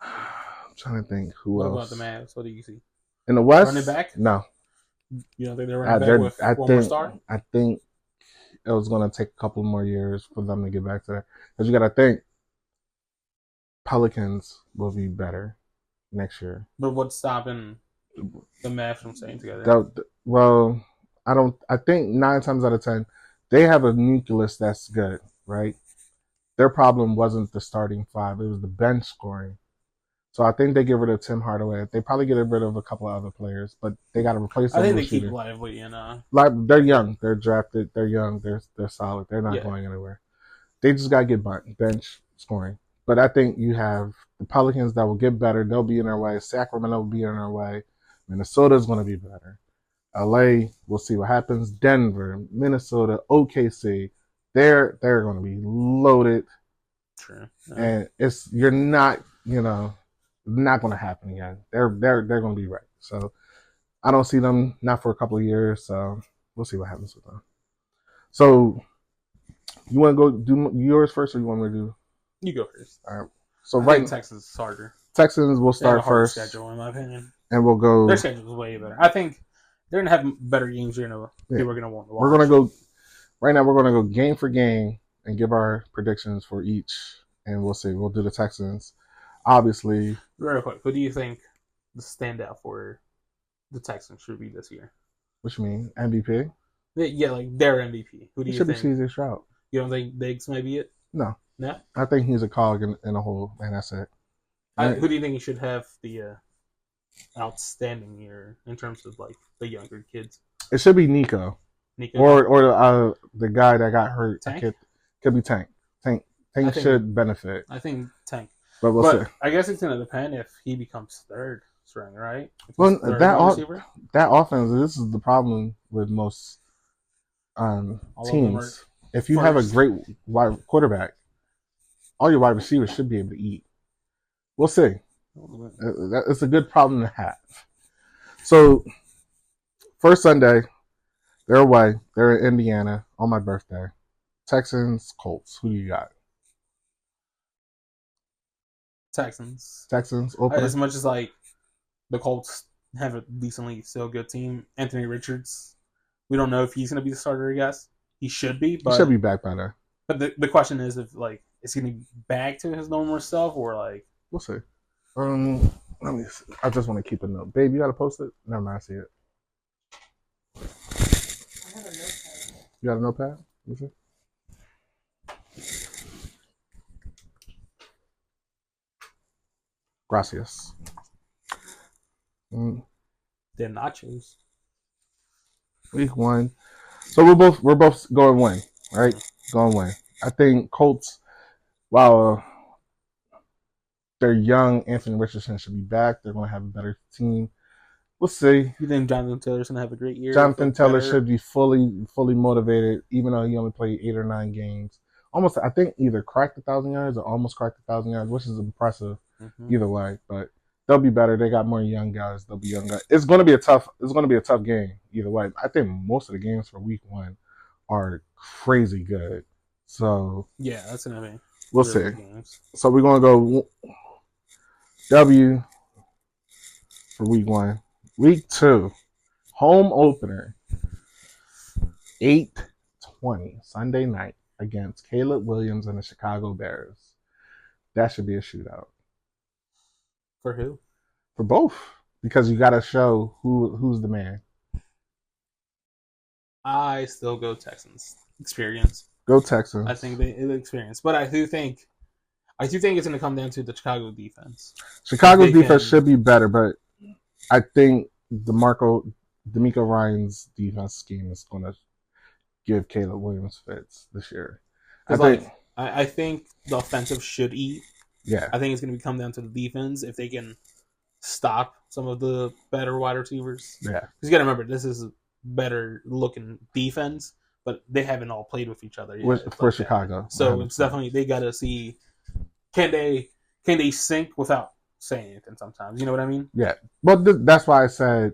I'm trying to think who What else. about the Mavs? What do you see? In the West? Running back? No. You don't think they're running back with one more star? I think it was going to take a couple more years for them to get back to that. Because you got to think Pelicans will be better next year. But what's stopping the Mavs from staying together? I think 9 times out of 10, they have a nucleus that's good, right? Their problem wasn't the starting 5. It was the bench scoring. So I think they get rid of Tim Hardaway. They probably get rid of a couple of other players, but they got to replace them. I think with they keep shooter. Lively and They're young. They're drafted. They're young. They're solid. They're not going anywhere. They just got to get bench scoring. But I think you have the Pelicans that will get better. They'll be in their way. Sacramento will be in their way. Minnesota's going to be better. LA, we'll see what happens. Denver, Minnesota, OKC, they're going to be loaded. True. And you're not going to happen again. They're going to be right. So I don't see them not for a couple of years. So we'll see what happens with them. So you want to go do yours first, or you want me to do? You go first. All right. So I right, think Texas is harder. Texans will They have a start harder first, schedule, in my opinion. and we'll go. Their schedule is way better. I think they're gonna have better games. People are gonna want to watch. We're gonna go right now. We're gonna go game for game and give our predictions for each, and we'll see. We'll do the Texans. Obviously, real quick. Who do you think the standout for the Texans should be this year? what you mean MVP? Yeah, like their MVP. Who do It you should be think? CJ Stroud. You don't think Diggs might be it? No, No. I think he's a cog in a hole, and that's it. Who do you think he should have the outstanding year in terms of like the younger kids? It should be Nico, Nico or the guy that got hurt. Tank? Could be Tank. Tank think- should benefit, I think Tank. but we'll But see. I guess it's gonna depend if he becomes third string, right? If he's Well, third that wide all- receiver, That offense. This is the problem with most all of them are teams. If you have a first. great wide quarterback, all your wide receivers should be able to eat. We'll see. It's a good problem to have. So, first Sunday, they're away. They're in Indiana on my birthday. Texans, Colts. Who do you got? Texans. Texans, open. As much as like the Colts have a decently still good team, Anthony Richards, we don't know if he's going to be the starter. I guess he should be, He but should be back by then. But the question is if like is he going to be back to his normal self or like We'll see. Let me see. I just want to keep a note. Babe, you got to post it? Never mind, I see it. I have a notepad. You got a notepad? Let me see. Gracias. They're nachos. Week 1. So we're both going win, right? Going win. I think Colts, while they're young, Anthony Richardson should be back. They're going to have a better team. We'll see. You think Jonathan Taylor's gonna have a great year? Jonathan Taylor should be fully motivated, even though he only played 8 or 9 games. Almost, I think, either cracked 1,000 yards or almost cracked 1,000 yards, which is impressive either way. But they'll be better. They got more young guys. They'll be young guys. It's going to be a tough game either way. I think most of the games for week 1 are crazy good. So yeah, that's gonna be. We'll really see. games. So we're gonna go W for week 1. Week 2, home opener, 8:20 Sunday night against Caleb Williams and the Chicago Bears. That should be a shootout. For who? For both, because you got to show who's the man. I still go Texans. Experience. Go Texans. I think they experience, but I do think it's going to come down to the Chicago defense. Chicago's defense should be better, but I think DeMeco Ryan's defense scheme is going to give Caleb Williams fits this year. I think the offensive should eat. Yeah. I think it's going to come down to the defense if they can stop some of the better wide receivers. Yeah. Because you got to remember, this is a better looking defense, but they haven't all played with each other yet. For Chicago. So it's definitely, they got to see, can they sync without saying anything sometimes? You know what I mean? Yeah. But that's why I said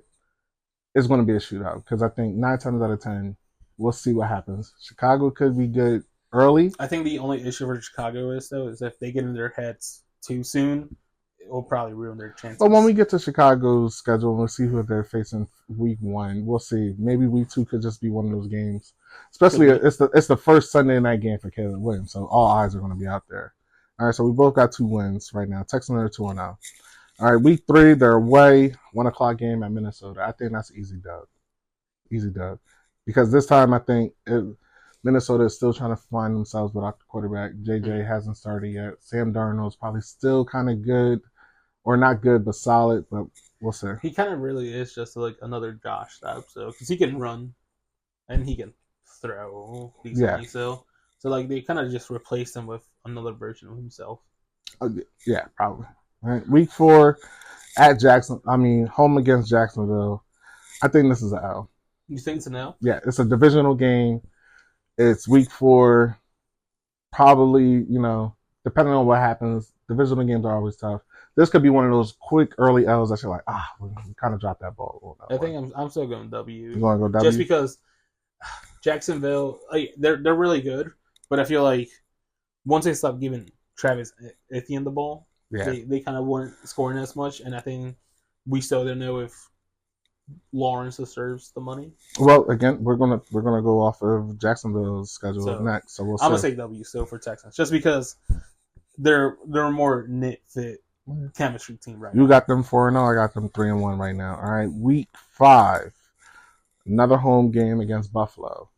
it's going to be a shootout, because I think 9 times out of 10, we'll see what happens. Chicago could be good early. I think the only issue for Chicago is if they get in their heads too soon, it will probably ruin their chances. But when we get to Chicago's schedule and we'll see who they're facing week 1, we'll see. Maybe week 2 could just be one of those games. Especially it's the first Sunday night game for Caleb Williams, so all eyes are going to be out there. All right, so we both got 2 wins right now. Texans are 2-0. All right, week 3, they're away, 1:00 game at Minnesota. I think that's an easy dub. Easy dub. Because this time I think Minnesota is still trying to find themselves without the quarterback. JJ hasn't started yet. Sam Darnold's probably still kind of good, or not good, but solid, but we'll see. He kind of really is just like another Josh type, so because he can run and he can throw decently. Yeah. So like they kind of just replaced him with another version of himself. Yeah, probably. All right, week 4 at home against Jacksonville. I think this is an L. You think it's an L? Yeah, it's a divisional game. It's week 4. Probably, depending on what happens, divisional games are always tough. This could be one of those quick early L's that you're like, we kind of dropped that ball. I think I'm still going W. You're going to go W? Just because Jacksonville, they're really good, but I feel like once they stop giving Travis Etienne the ball, they kind of weren't scoring as much, and I think we still don't know if Lawrence deserves the money. Well, again, we're gonna go off of Jacksonville's schedule next, so we'll see. I'm gonna say W still for Texans, just because they're a more knit fit chemistry team right now. You got them 4-0. I got them 3-1 right now. All right, week 5, another home game against Buffalo.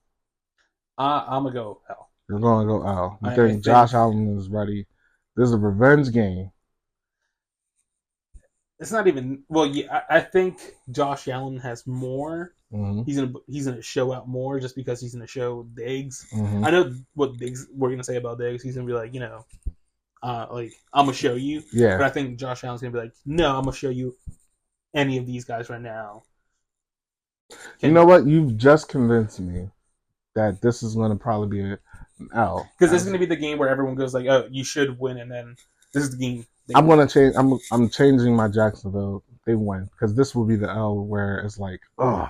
I'm gonna go L. You're gonna go L. You think Josh Allen is ready? This is a revenge game. It's not even. Well, yeah, I think Josh Allen has more. Mm-hmm. He's gonna show out more just because he's gonna show Diggs. Mm-hmm. I know what Diggs we're gonna say about Diggs. He's gonna be like, I'm gonna show you. Yeah. But I think Josh Allen's gonna be like, no, I'm gonna show you any of these guys right now. You know what? You've just convinced me that this is gonna probably be an L. Because this is gonna be the game where everyone goes like, oh, you should win, and then this is the game. I'm gonna change. I'm changing my Jacksonville. They win, because this will be the L where it's like, like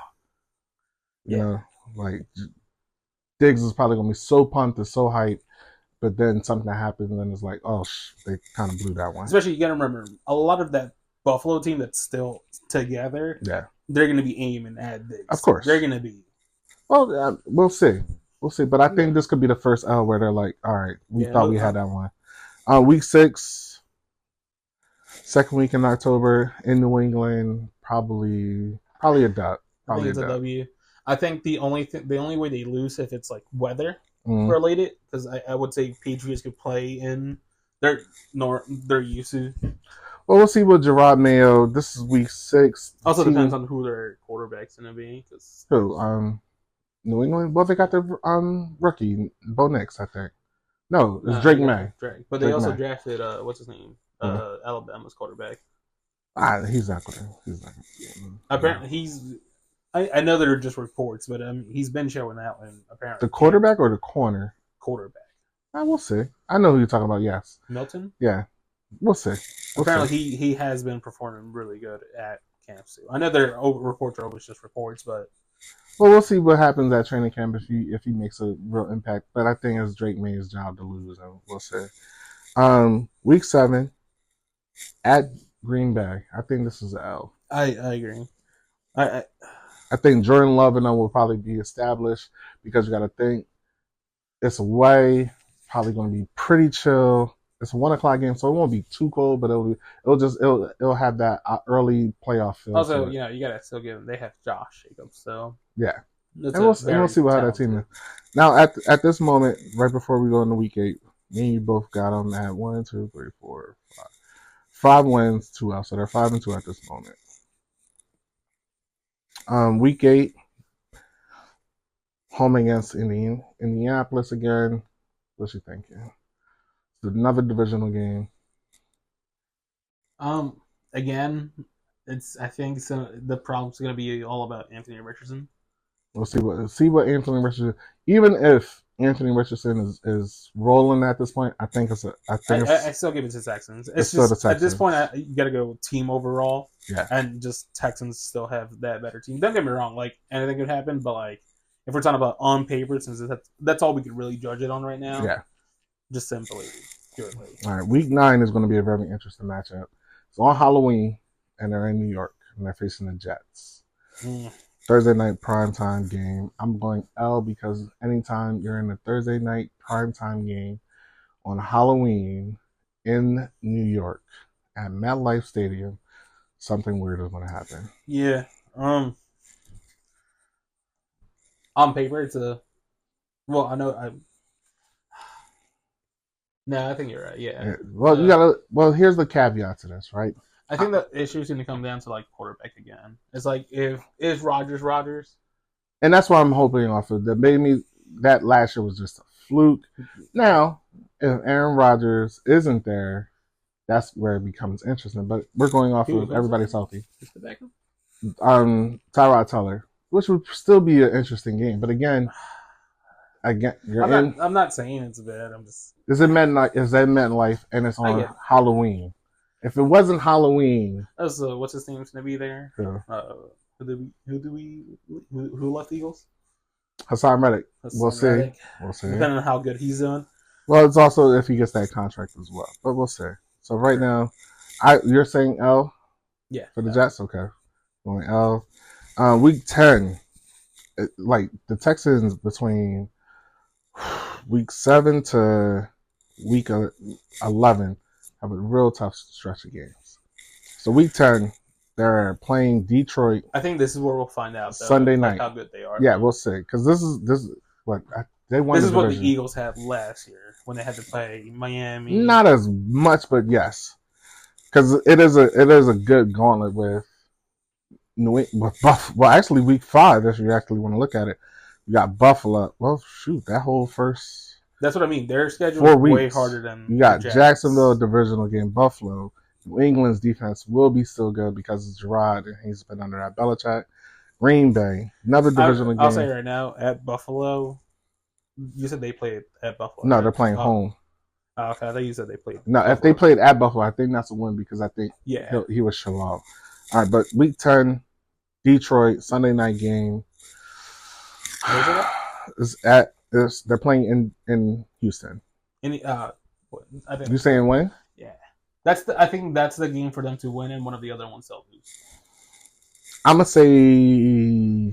Diggs is probably gonna be so pumped and so hyped, but then something happens and then it's like, they kind of blew that one. Especially, you gotta remember, a lot of that Buffalo team that's still together. Yeah, they're gonna be aiming at Diggs. Of course, they're gonna be. Well, we'll see. But I think this could be the first L where they're like, all right, we thought we had that one. Week 6. Second week in October in New England, probably a dub. I think it's a W. I think the only way they lose if it's like weather related, because I would say Patriots could play in they're used to. Well, we'll see with Gerard Mayo. This is week 6. Also Team- depends on who their quarterback's gonna be. Cause Who? New England. Well, they got their rookie Bo Nix, I think. No, it's Drake May. Drake. But they Drake also May. drafted what's his name? Alabama's quarterback. He's not going. He's not. Apparently, he's. I know there are just reports, but he's been showing out, and apparently The quarterback or the corner? quarterback We'll see. I know who you're talking about. Yes. Milton. Yeah. We'll see. We'll Apparently, see. he has been performing really good at camps too. I know their reports are always just reports, but Well, we'll see what happens at training camp if he makes a real impact. But I think it's Drake May's job to lose, and we'll see. Week 7 at Green Bay. I think this is an L. I agree. I think Jordan Love and them will probably be established because you got to think it's away, probably going to be pretty chill. It's a 1:00 game, so it won't be too cold, but it'll have that early playoff feel. Also, to it. you gotta still give them. They have Josh Jacobs, so Yeah. that's And we'll see how that team is. Now, at this moment, right before we go into week 8, me and you both got them at 1, 2, 3, 4, 5. 5 wins, 2 outs. So they're 5-2 at this moment. Week 8, home against Indianapolis again. What's you thinking? It's another divisional game. Again, I think the problem's gonna be all about Anthony Richardson. We'll see what Anthony Richardson. Even if Anthony Richardson is rolling at this point, I think it's. I still give it to Texans. It's still just the at this Texans. point, you got to go team overall. Yeah. And just Texans still have that better team. Don't get me wrong, like anything could happen, but like if we're talking about on paper, since that's all we could really judge it on right now. Yeah. Just simply, purely. All right. Week 9 is going to be a very interesting matchup. It's on Halloween, and they're in New York, and they're facing the Jets. Thursday night primetime game. I'm going L because anytime you're in a Thursday night primetime game on Halloween in New York at MetLife Stadium, something weird is going to happen. Yeah. On paper, it's a. Well, I know. No, I think you're right. Yeah. Well, here's the caveat to this, right? I think the issue is going to come down to like quarterback again. It's like is Rodgers, And that's what I'm hoping off of. That maybe that last year was just a fluke. Now, if Aaron Rodgers isn't there, that's where it becomes interesting. But we're going off of everybody's healthy. is the backup? Tyrod Taylor, which would still be an interesting game. But again, I'm not saying it's bad. I'm just. Is it MetLife and it's on Halloween? If it wasn't Halloween, That's what's his name's gonna be there? yeah. Who left the Eagles? Hassan Reddick. Hassan We'll see. Reddick. We'll see. Depending on how good he's doing. Well, it's also if he gets that contract as well. But we'll see. So right now, you're saying L? Yeah. For the Jets? Okay. Going L. Week 10, like the Texans between week 7 to week 11 have a real tough stretch of games. So week 10, they're playing Detroit. I think this is where we'll find out though, Sunday night. how good they are. Yeah, we'll see. Because this is what they won. This is what the division. Eagles had last year when they had to play Miami. Not as much, but yes, because it is a good gauntlet with Well, actually, week 5, if you actually want to look at it, you got Buffalo. Well, shoot, that whole first. That's what I mean. Their schedule 4 is way weeks. harder than You got the Jets. Jacksonville divisional game, Buffalo. New England's defense will be still good because it's Gerard and he's been under that Belichick. Green Bay, another divisional game. I'll say right now, at Buffalo, you said they played at Buffalo. No, right? they're playing home. Oh, okay, I thought you said they played. No, if they played at Buffalo, I think that's a win because I think Yeah. he was show off. All right, but week 10, Detroit, Sunday night game. They're playing in Houston. I think You saying when? yeah. I think that's the game for them to win, and one of the other ones they'll lose. I'm gonna say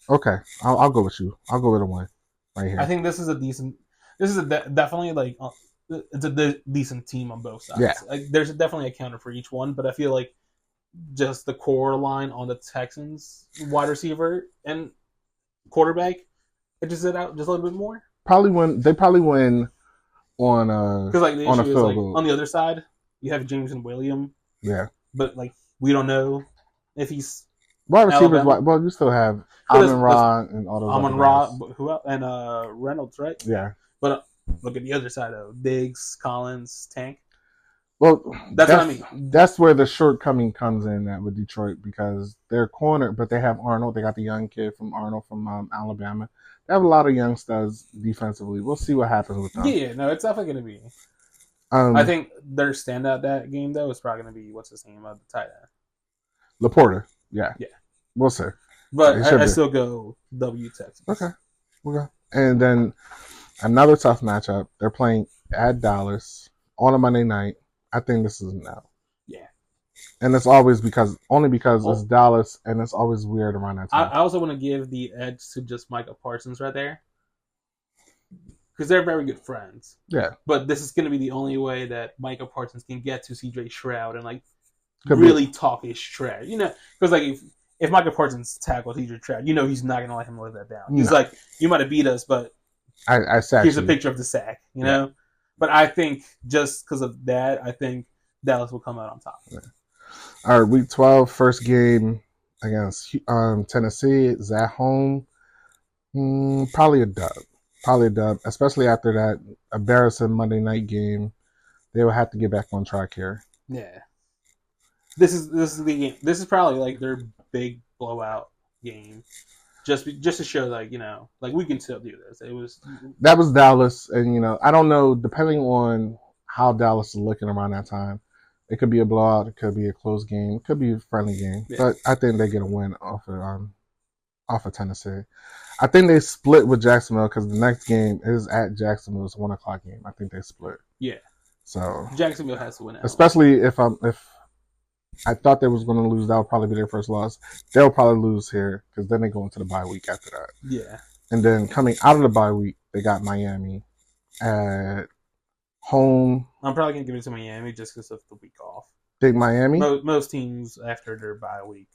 okay. I'll go with you. I'll go with a win right here. I think this is a decent. This is definitely like it's a decent team on both sides. Yeah. Like, there's definitely a counter for each one, but I feel like just the core line on the Texans wide receiver and quarterback, it just did out just a little bit more. They probably win on Because like the on a issue is field like goal. on the other side, you have Jameson Williams Yeah. but like we don't know if he's Wide receivers, Alabama. well, you still have But there's- Amon-Ra and all those Amon other Ra, guys. who else? And Reynolds, right? Yeah. But look at the other side though: Diggs, Collins, Tank. Well, That's what I mean. That's where the shortcoming comes in with Detroit because they're corner, but they have Arnold. They got the young kid from Arnold from Alabama. They have a lot of young studs defensively. We'll see what happens with them. Yeah, no, it's definitely going to be. I think their standout that game though is probably going to be what's his name of the tight end. Laporta. Yeah. Yeah. We'll see. But It should I be. still go W Texans. Okay. And then another tough matchup. They're playing at Dallas on a Monday night. I think this is now. Yeah. And it's always because Oh. it's Dallas, and it's always weird around that I time. also want to give the edge to just Micah Parsons right there. Because they're very good friends. Yeah. But this is going to be the only way that Micah Parsons can get to CJ Stroud and like Could be. really talk his trash. You know, because like if Micah Parsons tackles CJ Stroud, you know he's not going to let him live that down. He's No. like, you might have beat us, but I said here's a picture of the sack, you know? But I think just because of that, I think Dallas will come out on top. All right, Week 12, first game against Tennessee. Is at home. Probably a dub, especially after that embarrassing Monday night game. They will have to get back on track here. Yeah. This is the game. This is probably like their big blowout game. Just to show, like, you know, like we can still do this. That was Dallas, and I don't know. Depending on how Dallas is looking around that time, it could be a blowout, it could be a close game, it could be a friendly game. Yeah. But I think they get a win off of Tennessee. I think they split with Jacksonville because the next game is at Jacksonville. It's a 1:00 game. I think they split. Yeah. So Jacksonville has to win out. especially if I thought they was going to lose, that would probably be their first loss. They'll probably lose here because then they go into the bye week after that. Yeah. And then coming out of the bye week, they got Miami at home. I'm probably going to give it to Miami just because of the week off. Big Miami. Most teams after their bye week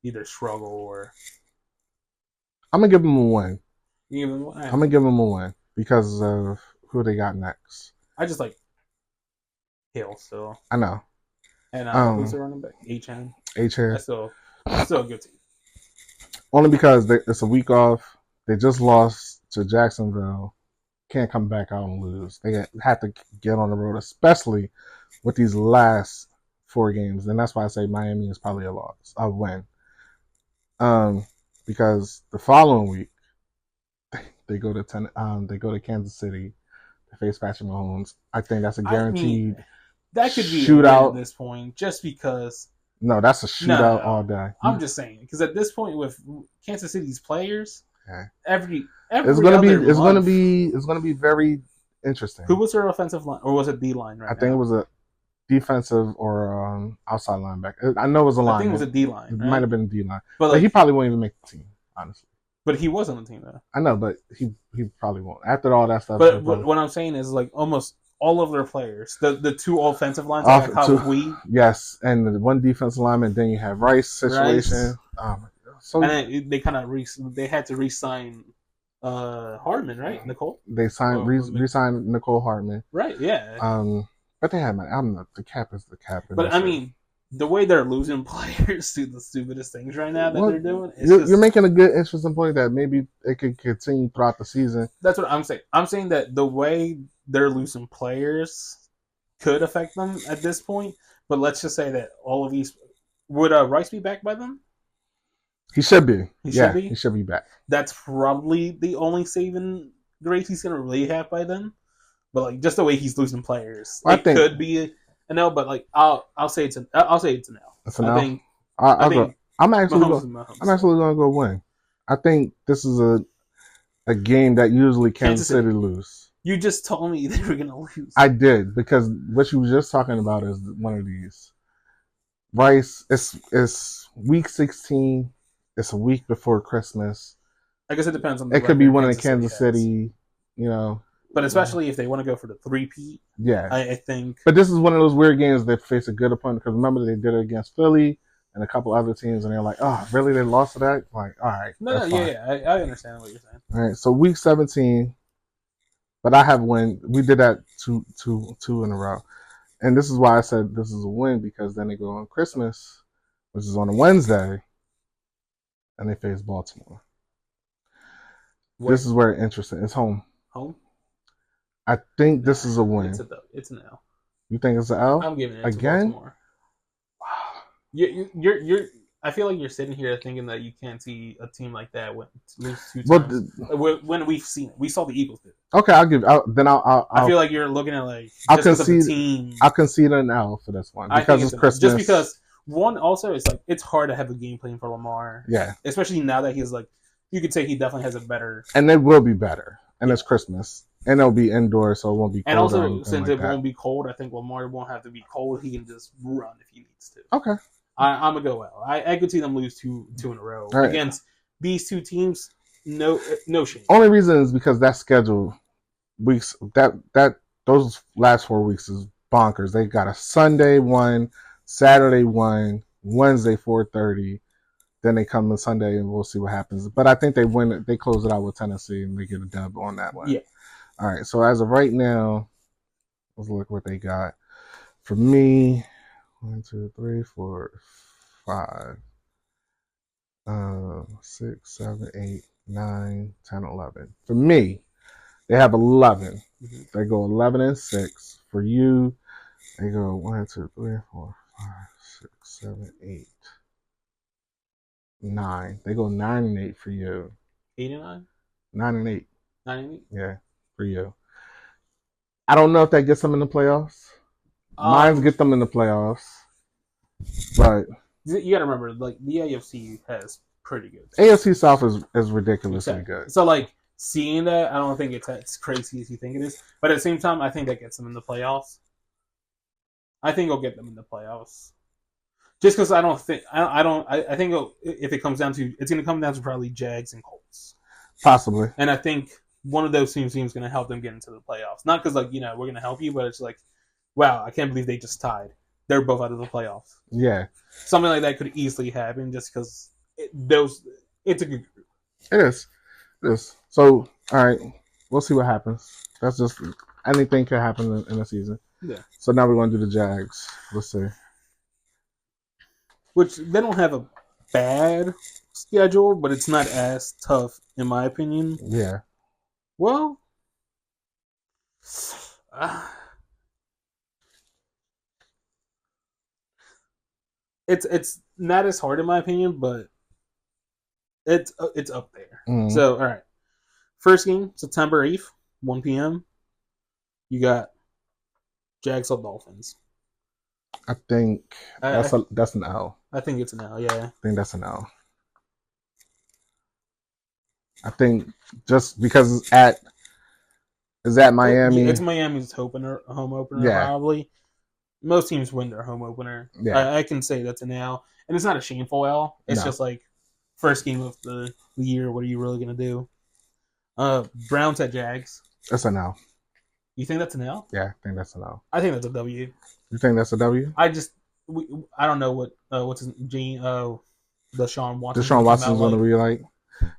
either struggle or... I'm going to give them a win. I'm I'm going to give them a win because of who they got next. I just like Hill still. I know. And who's the running back? HN. H-Hair. That's still a good team. Only because it's a week off. They just lost to Jacksonville. Can't come back out and lose. They have to get on the road, especially with these last 4 games. And that's why I say Miami is probably a win. Because the following week they go to Kansas City to face Patrick Mahomes. I think that's a guaranteed. That could be shootout a win at this point, just because. No, that's a shootout all day. I'm just saying, because at this point with Kansas City's players, Okay. every It's gonna other be month- very interesting. Who was their offensive line, or was it D line? Right I think it was a defensive or outside linebacker. I know it was a I line. think it was a D line. It Right? might have been a D line, but but like, he probably won't even make the team. Honestly, but he was on the team though. I know, but he probably won't. After all that stuff, But what I'm saying is like almost all of their players, the 2 offensive lines, like yes, and the 1 defensive lineman. Then you have Rice situation. Oh my God. So and then they kind of they had to re-sign Hartman, right? Nicole, they signed re-signed Nicole Hartman. right? Yeah. But they had money. The cap is the cap. But I mean, the way they're losing players to the stupidest things right now that they're doing, you're making a good, interesting point that maybe it could continue throughout the season. That's what I'm saying. I'm saying that the way they're losing players could affect them at this point. But let's just say that all of these would Rice be back by then? He should be. He should be? He should be back. That's probably the only saving grace he's gonna really have by then. But like just the way he's losing players, I it think could be a no. But like I'll say it's a no. It's a no. I think I'm actually Mahomes going. is Mahomes. I'm actually going to go win. I think this is a game that usually Kansas City lose. You just told me they were gonna lose. I did, because what you were just talking about is one of these. Rice, it's week 16. It's a week before Christmas. I guess it depends on. It could be one in Kansas City, But especially if they want to go for the 3-peat, yeah. I think. But this is one of those weird games that face a good opponent, because remember they did it against Philly and a couple other teams, and they're like, "Oh, really? They lost to that?" Like, all right, I understand what you're saying. All right, so week 17, but I have win. We did that two in a row. And this is why I said this is a win, because then they go on Christmas, which is on a Wednesday, and they face Baltimore. This is where it's interesting. It's home. Home. I think this is a win. It's an L. You think it's an L? I'm giving it again. To Baltimore. You're. I feel like you're sitting here thinking that you can't see a team like that lose 2 times. When we've seen it, we saw the Eagles do it. Okay, I'll give. I feel like you're looking at like I'll concede. I'll concede an L for this one because it's Christmas. Just because one, also it's like it's hard to have a game plan for Lamar. Yeah, especially now that he's like, you could say he definitely has a better. And it will be better, and it's Christmas, and it'll be indoors, so it won't be cold. And also, since it won't be cold, I think Lamar won't have to be cold. He can just run if he needs to. Okay. I'm gonna go L. I could see them lose two in a row against these two teams. No shame. Only reason is because that schedule weeks those last 4 weeks is bonkers. They got a Sunday one, Saturday one, Wednesday 4:30. Then they come on Sunday and we'll see what happens. But I think they win it. They close it out with Tennessee and they get a dub on that one. Yeah. All right. So as of right now, let's look what they got. For me, 1, 2, 3, 4, 5, 6, 7, 8, 9, 10, 11. For me, they have 11. Mm-hmm. They go 11-6. For you, they go 1, 2, 3, 4, 5, 6, 7, 8, 9. They go 9-8 for you. 8-9? 9-8. 9-8? Yeah, for you. I don't know if that gets them in the playoffs. Mine get them in the playoffs, but you got to remember, like the AFC has pretty good. AFC South is ridiculously good. So, like seeing that, I don't think it's as crazy as you think it is. But at the same time, I think that gets them in the playoffs. I think it'll get them in the playoffs. Just because I think if it comes down to, it's going to come down to probably Jags and Colts, possibly. And I think one of those teams is going to help them get into the playoffs. Not because we're going to help you, but it's like, wow, I can't believe they just tied. They're both out of the playoffs. Yeah. Something like that could easily happen just because it's a good group. It is. So, all right, we'll see what happens. That's just, anything could happen in a season. Yeah. So now we're going to do the Jags. Let's see. Which, they don't have a bad schedule, but it's not as tough, in my opinion. Yeah. Well, it's not as hard in my opinion, but it's up there. Mm-hmm. So, all right. First game, September 8th, 1 p.m. You got Jags or Dolphins. I think that's an L. I think it's an L, yeah. I think that's an L. I think just because it's at Miami. It's Miami's home opener, probably. Most teams win their home opener. Yeah. I can say that's an L. And it's not a shameful L. It's just like, first game of the year, what are you really going to do? Browns at Jags. That's an L. You think that's an L? Yeah, I think that's an L. I think that's a W. You think that's a W? I don't know what's his Gene, Deshaun Watson. Deshaun Watson's going to be like.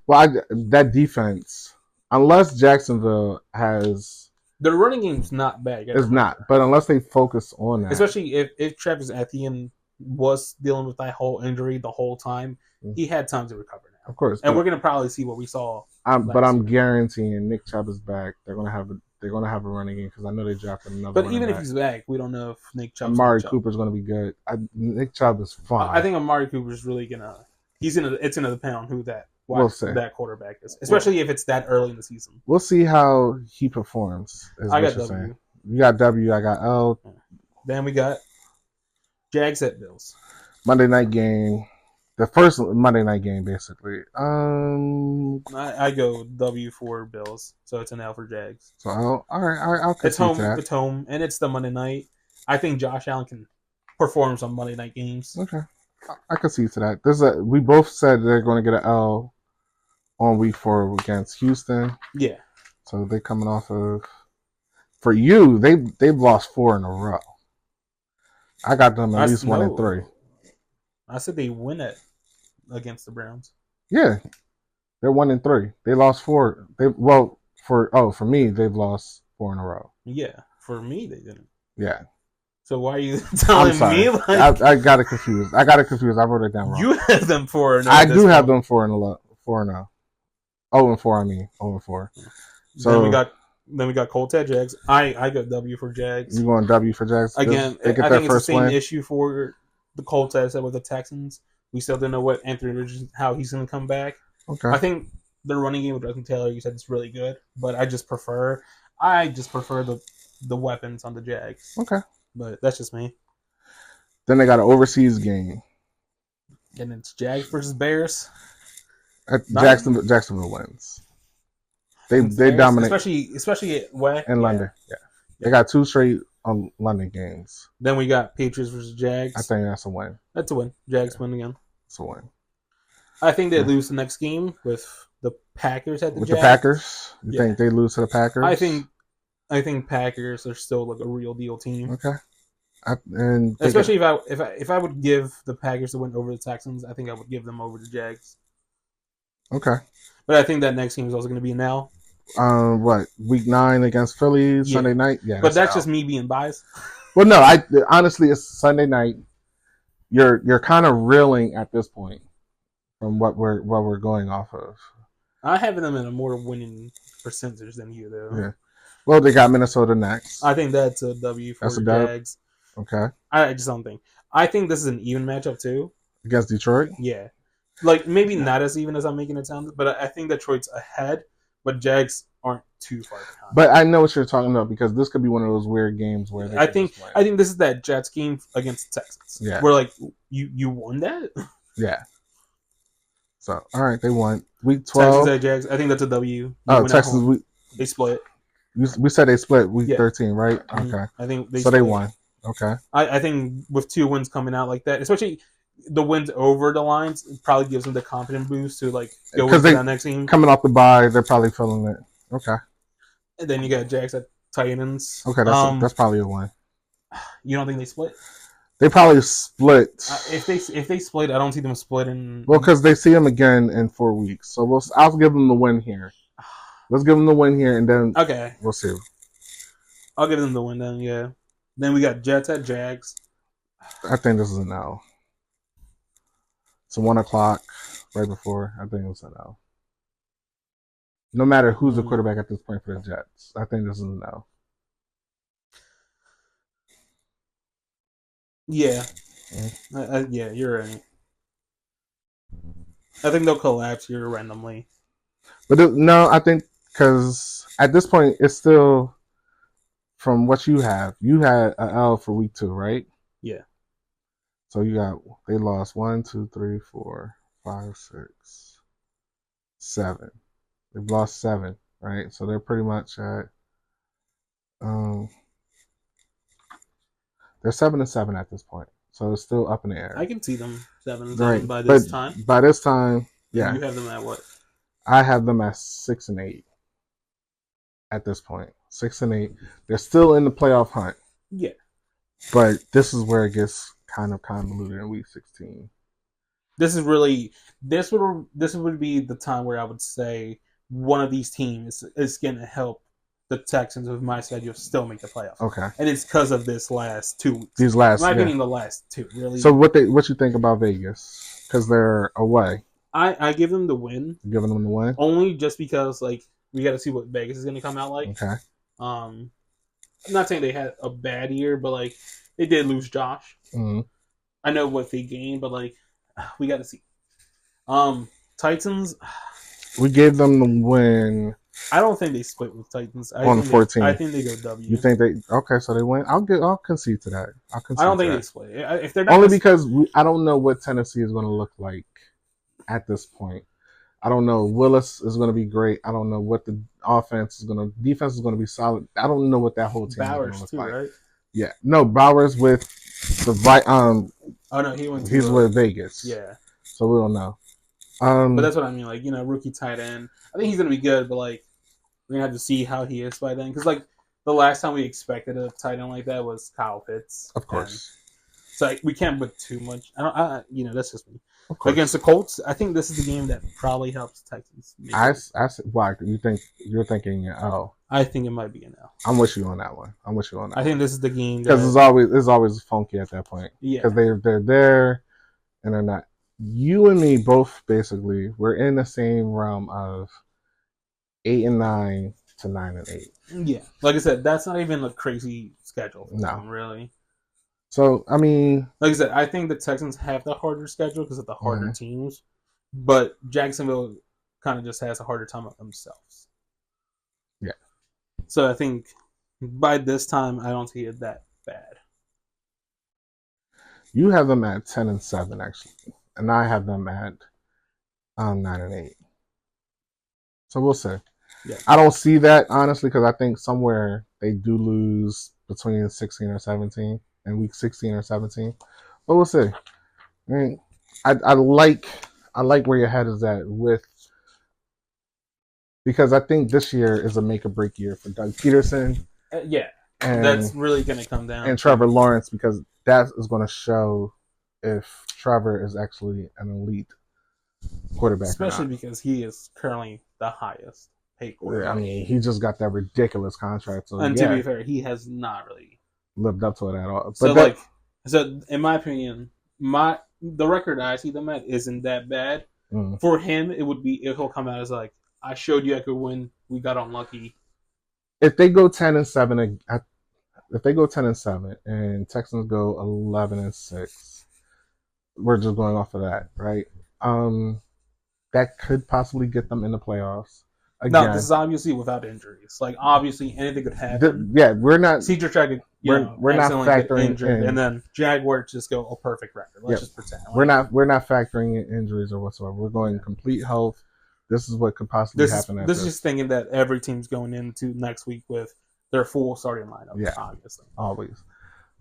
Well, that defense, unless Jacksonville has... The running game's not bad. It's not, but unless they focus on that. Especially if Travis Etienne was dealing with that whole injury the whole time, he had time to recover now. Of course. And we're going to probably see what we saw. But I'm guaranteeing Nick Chubb is back. They're going to have a running game because I know they drafted another. But even if he's back, we don't know if Nick Chubb. Amari Cooper's going to be good. Nick Chubb is fine. I think Amari Cooper's really gonna. It's gonna depend on who that quarterback is, especially if it's that early in the season. We'll see how he performs. I got W. You got W. I got L. Then we got Jags at Bills. Monday night game. The first Monday night game, basically. I go W for Bills, so it's an L for Jags. So all right, I'll concede to that. It's home, and it's the Monday night. I think Josh Allen can perform on Monday night games. Okay, I concede to that. We both said they're going to get an L on week 4 against Houston. Yeah. So they're coming off of. For you, they've lost 4 in a row. I got them at least 1-3. I said they win it against the Browns. Yeah, they're 1-3. They lost 4. For me, they've lost 4 in a row. Yeah, for me they didn't. Yeah. So why are you I'm telling sorry. me like I got it confused. I wrote it down wrong. you have them 4-0? I do have them 4-0. 4-0. 0-4. I mean 0-4. So then we got Colts at Jags. I got W for Jags. You going W for Jags? Again, They get I that think it's the first same win. issue for the Colts as I said with the Texans. We still don't know what Anthony Richardson, how he's going to come back. Okay. I think the running game with Justin Taylor, you said it's really good, but I just prefer the weapons on the Jags. Okay. But that's just me. Then they got an overseas game. And it's Jags versus Bears. Jacksonville wins. They Bears, dominate, especially at where in London. Yeah. They got 2 straight London games. Then we got Patriots versus Jags. I think that's a win. That's a win. Jags win again. It's a win. I think they lose the next game with the Packers at the With Jags. the Packers, you Yeah. think they lose to the Packers? I think Packers are still like a real deal team. Okay. Especially if I would give the Packers the win over the Texans, I think I would give them over the Jags. Okay. But I think that next game is also going to be now. What, week 9 against Philly, Yeah. Sunday night? Yeah. But that's out. just me being biased. Well, no, honestly, it's Sunday night. You're kind of reeling at this point from what we're going off of. I have them in a more winning percentage than you, though. Yeah. Well, they got Minnesota next. I think that's a W for That's a the dub? Jags. Okay. I just don't think. I think this is an even matchup too. Against Detroit? Yeah, like maybe not as even as I'm making it sound, but I think Detroit's ahead, but Jags aren't too far behind. But I know what you're talking about because this could be one of those weird games where I think this is that Jets game against the Texans. Yeah. Where like you won that. Yeah. So all right, they won week 12. Texans at Jags. I think that's a W. They Oh, win at Texans. home. They split. We said they split week Yeah. 13, right? Mhm. Okay. I think So split. they won. Okay. I think with 2 wins coming out like that, especially the wins over the Lions, it probably gives them the confidence boost to like go 'Cause into they- that next game. Coming off the bye, they're probably feeling it. Okay. And then you got Jags at Titans. Okay, that's probably a win. You don't think they split? They probably split. If they split, I don't see them splitting. Well, because they see them again in 4 weeks. So I'll give them the win here. Let's give them the win here, and then Okay, we'll see. I'll give them the win then. Yeah. Then we got Jets at Jags. I think this is an L. It's 1:00 right before. I think it's an L. No matter who's the quarterback at this point for the Jets, I think this is an L. Yeah. Yeah, you're right. I think they'll collapse here randomly. But no, I think because at this point it's still from what you had an L for week 2, right? Yeah. So they lost 1, 2, 3, 4, 5, 6, 7. They've lost 7, right? So they're pretty much at they're 7-7 at this point. So it's still up in the air. I can see them 7-7 Right. by this But time. by this time, yeah, You have them at what? I have them at 6-8 at this point. 6-8. They're still in the playoff hunt, Yeah. but this is where it gets kind of convoluted in week 16. This would be the time where I would say one of these teams is going to help the Texans with my schedule still make the playoffs. Okay. And it's because of this last 2 weeks. These last, In my yeah. opinion, the last 2 really. So what you think about Vegas? Because they're away. I give them the win You're giving them the win. only just because like we got to see what Vegas is going to come out like. Okay. I'm not saying they had a bad year, but like they did lose Josh. Mhm. I know what they gained, but like we got to see. Titans. We gave them the win. I don't think they split with Titans. I On think 14. I think they go W. You think so they win? I'll concede to that. I don't think to they that. split. If they're not Only gonna- because I don't know what Tennessee is going to look like at this point. I don't know. Willis is going to be great. I don't know what the defense is going to be solid. I don't know what that whole team is going to Bowers look too, like. right? Yeah, no, Bowers with the right. Oh no, he went. To He's with Vegas. Yeah, so we don't know. but that's what I mean. Like rookie tight end. I think he's gonna be good, but like we're gonna have to see how he is by then. Because like the last time we expected a tight end like that was Kyle Pitts. Of course. So like, we can't put too much. That's just me. Of course. Against the Colts, I think this is the game that probably helps the Texans. Why you think you're thinking? Oh, I think it might be an L. I'm with you on that one. I'm with you on that. I think this is the game because that, it's always funky at that point. yeah, Because they're there and they're not. You and me both basically we're in the same realm of 8-9 to 9-8. yeah. Like I said, that's not even a crazy schedule for No. them, really. So I mean, Like I said, I think the Texans have the harder schedule because of the harder Mhm. teams, but Jacksonville kind of just has a harder time of themselves. Yeah. So I think by this time, I don't see it that bad. you have them at 10-7 actually, and I have them at 9-8. So we'll see. Yeah. I don't see that honestly because I think somewhere they do lose between 16 or 17 in week 16 or 17, but we'll see. I mean, I like where your head is at with, because I think this year is a make or break year for Doug Peterson Yeah, and that's really going to come down. and Trevor Lawrence, because that is going to show if Trevor is actually an elite quarterback. Especially or not. because he is currently the highest paid quarterback. I mean, he just got that ridiculous contract, so and yeah, to be fair, he has not really. lived up to it at all. But So, that, so in my opinion, the record I see them at isn't that bad. mm, For him, it would be if he'll come out as like, I showed you I could win. We got unlucky. if they go 10-7, if they go 10-7 and Texans go 11-6, we're just going off of that, right? That could possibly get them in the playoffs. Again, No, this is obviously without injuries. Like obviously anything could happen. yeah, we're not. Cedric tried to, We're not accidentally get factoring injured, in- and then Jaguars just go a perfect record. Let's Yeah. just pretend. We're not factoring in injuries or whatsoever. We're going complete health. This is what could possibly This is happen. this is just thinking that every team's going into next week with their full starting lineup. Yeah. Obviously. Always,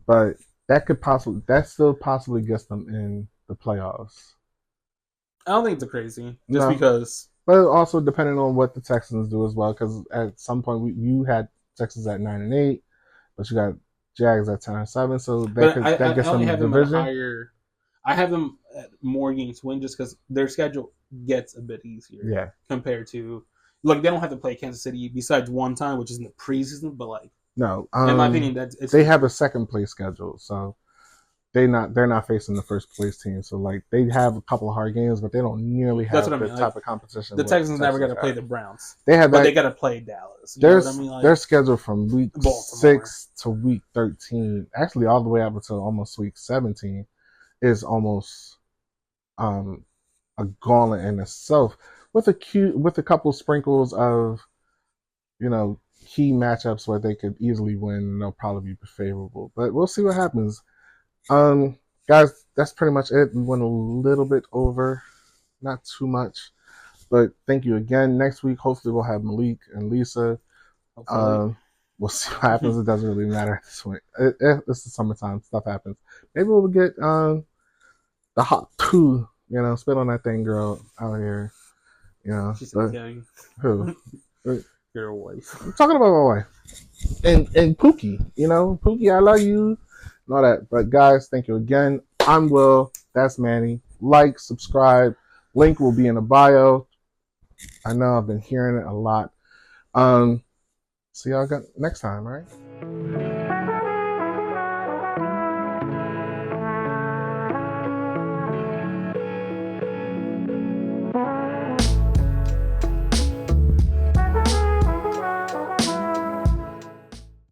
but that still possibly gets them in the playoffs. I don't think it's a crazy, just No. because. But also depending on what the Texans do as well, because at some point you had Texans at 9-8, but you got Jags at 10-7, so But that I gets only them have the them at a division. higher. I have them at more games win just because their schedule gets a bit easier Yeah, compared to. Like they don't have to play Kansas City besides one time, which is in the preseason. But like no. in my opinion, it's They have a second place schedule, so they're not facing the first place team. So like they have a couple of hard games, but they don't nearly have That's what I the mean, type like, of competition. the what Texans never got to have. play the Browns, They have but that. they got to play Dallas. You know what I mean? Like, Their schedule from week Baltimore. 6 to week 13, actually all the way up until almost week 17, is almost a gauntlet in itself, with a couple sprinkles of key matchups where they could easily win and they'll probably be favorable. But we'll see what happens. Guys, that's pretty much it. We went a little bit over, not too much, but thank you again. Next week, hopefully, we'll have Malik and Lisa. hopefully. We'll see what happens. It doesn't really matter at this point. It's the summertime. Stuff happens. Maybe we'll get the hot two. Spit on that thing, girl, out here. She said, But "Yeah, who? your wife." I'm talking about my wife and Pookie. Pookie, I love you. And all that. But guys, thank you again. I'm Will. That's Manny. Like, subscribe. Link will be in the bio. I know I've been hearing it a lot. See y'all next time, all right?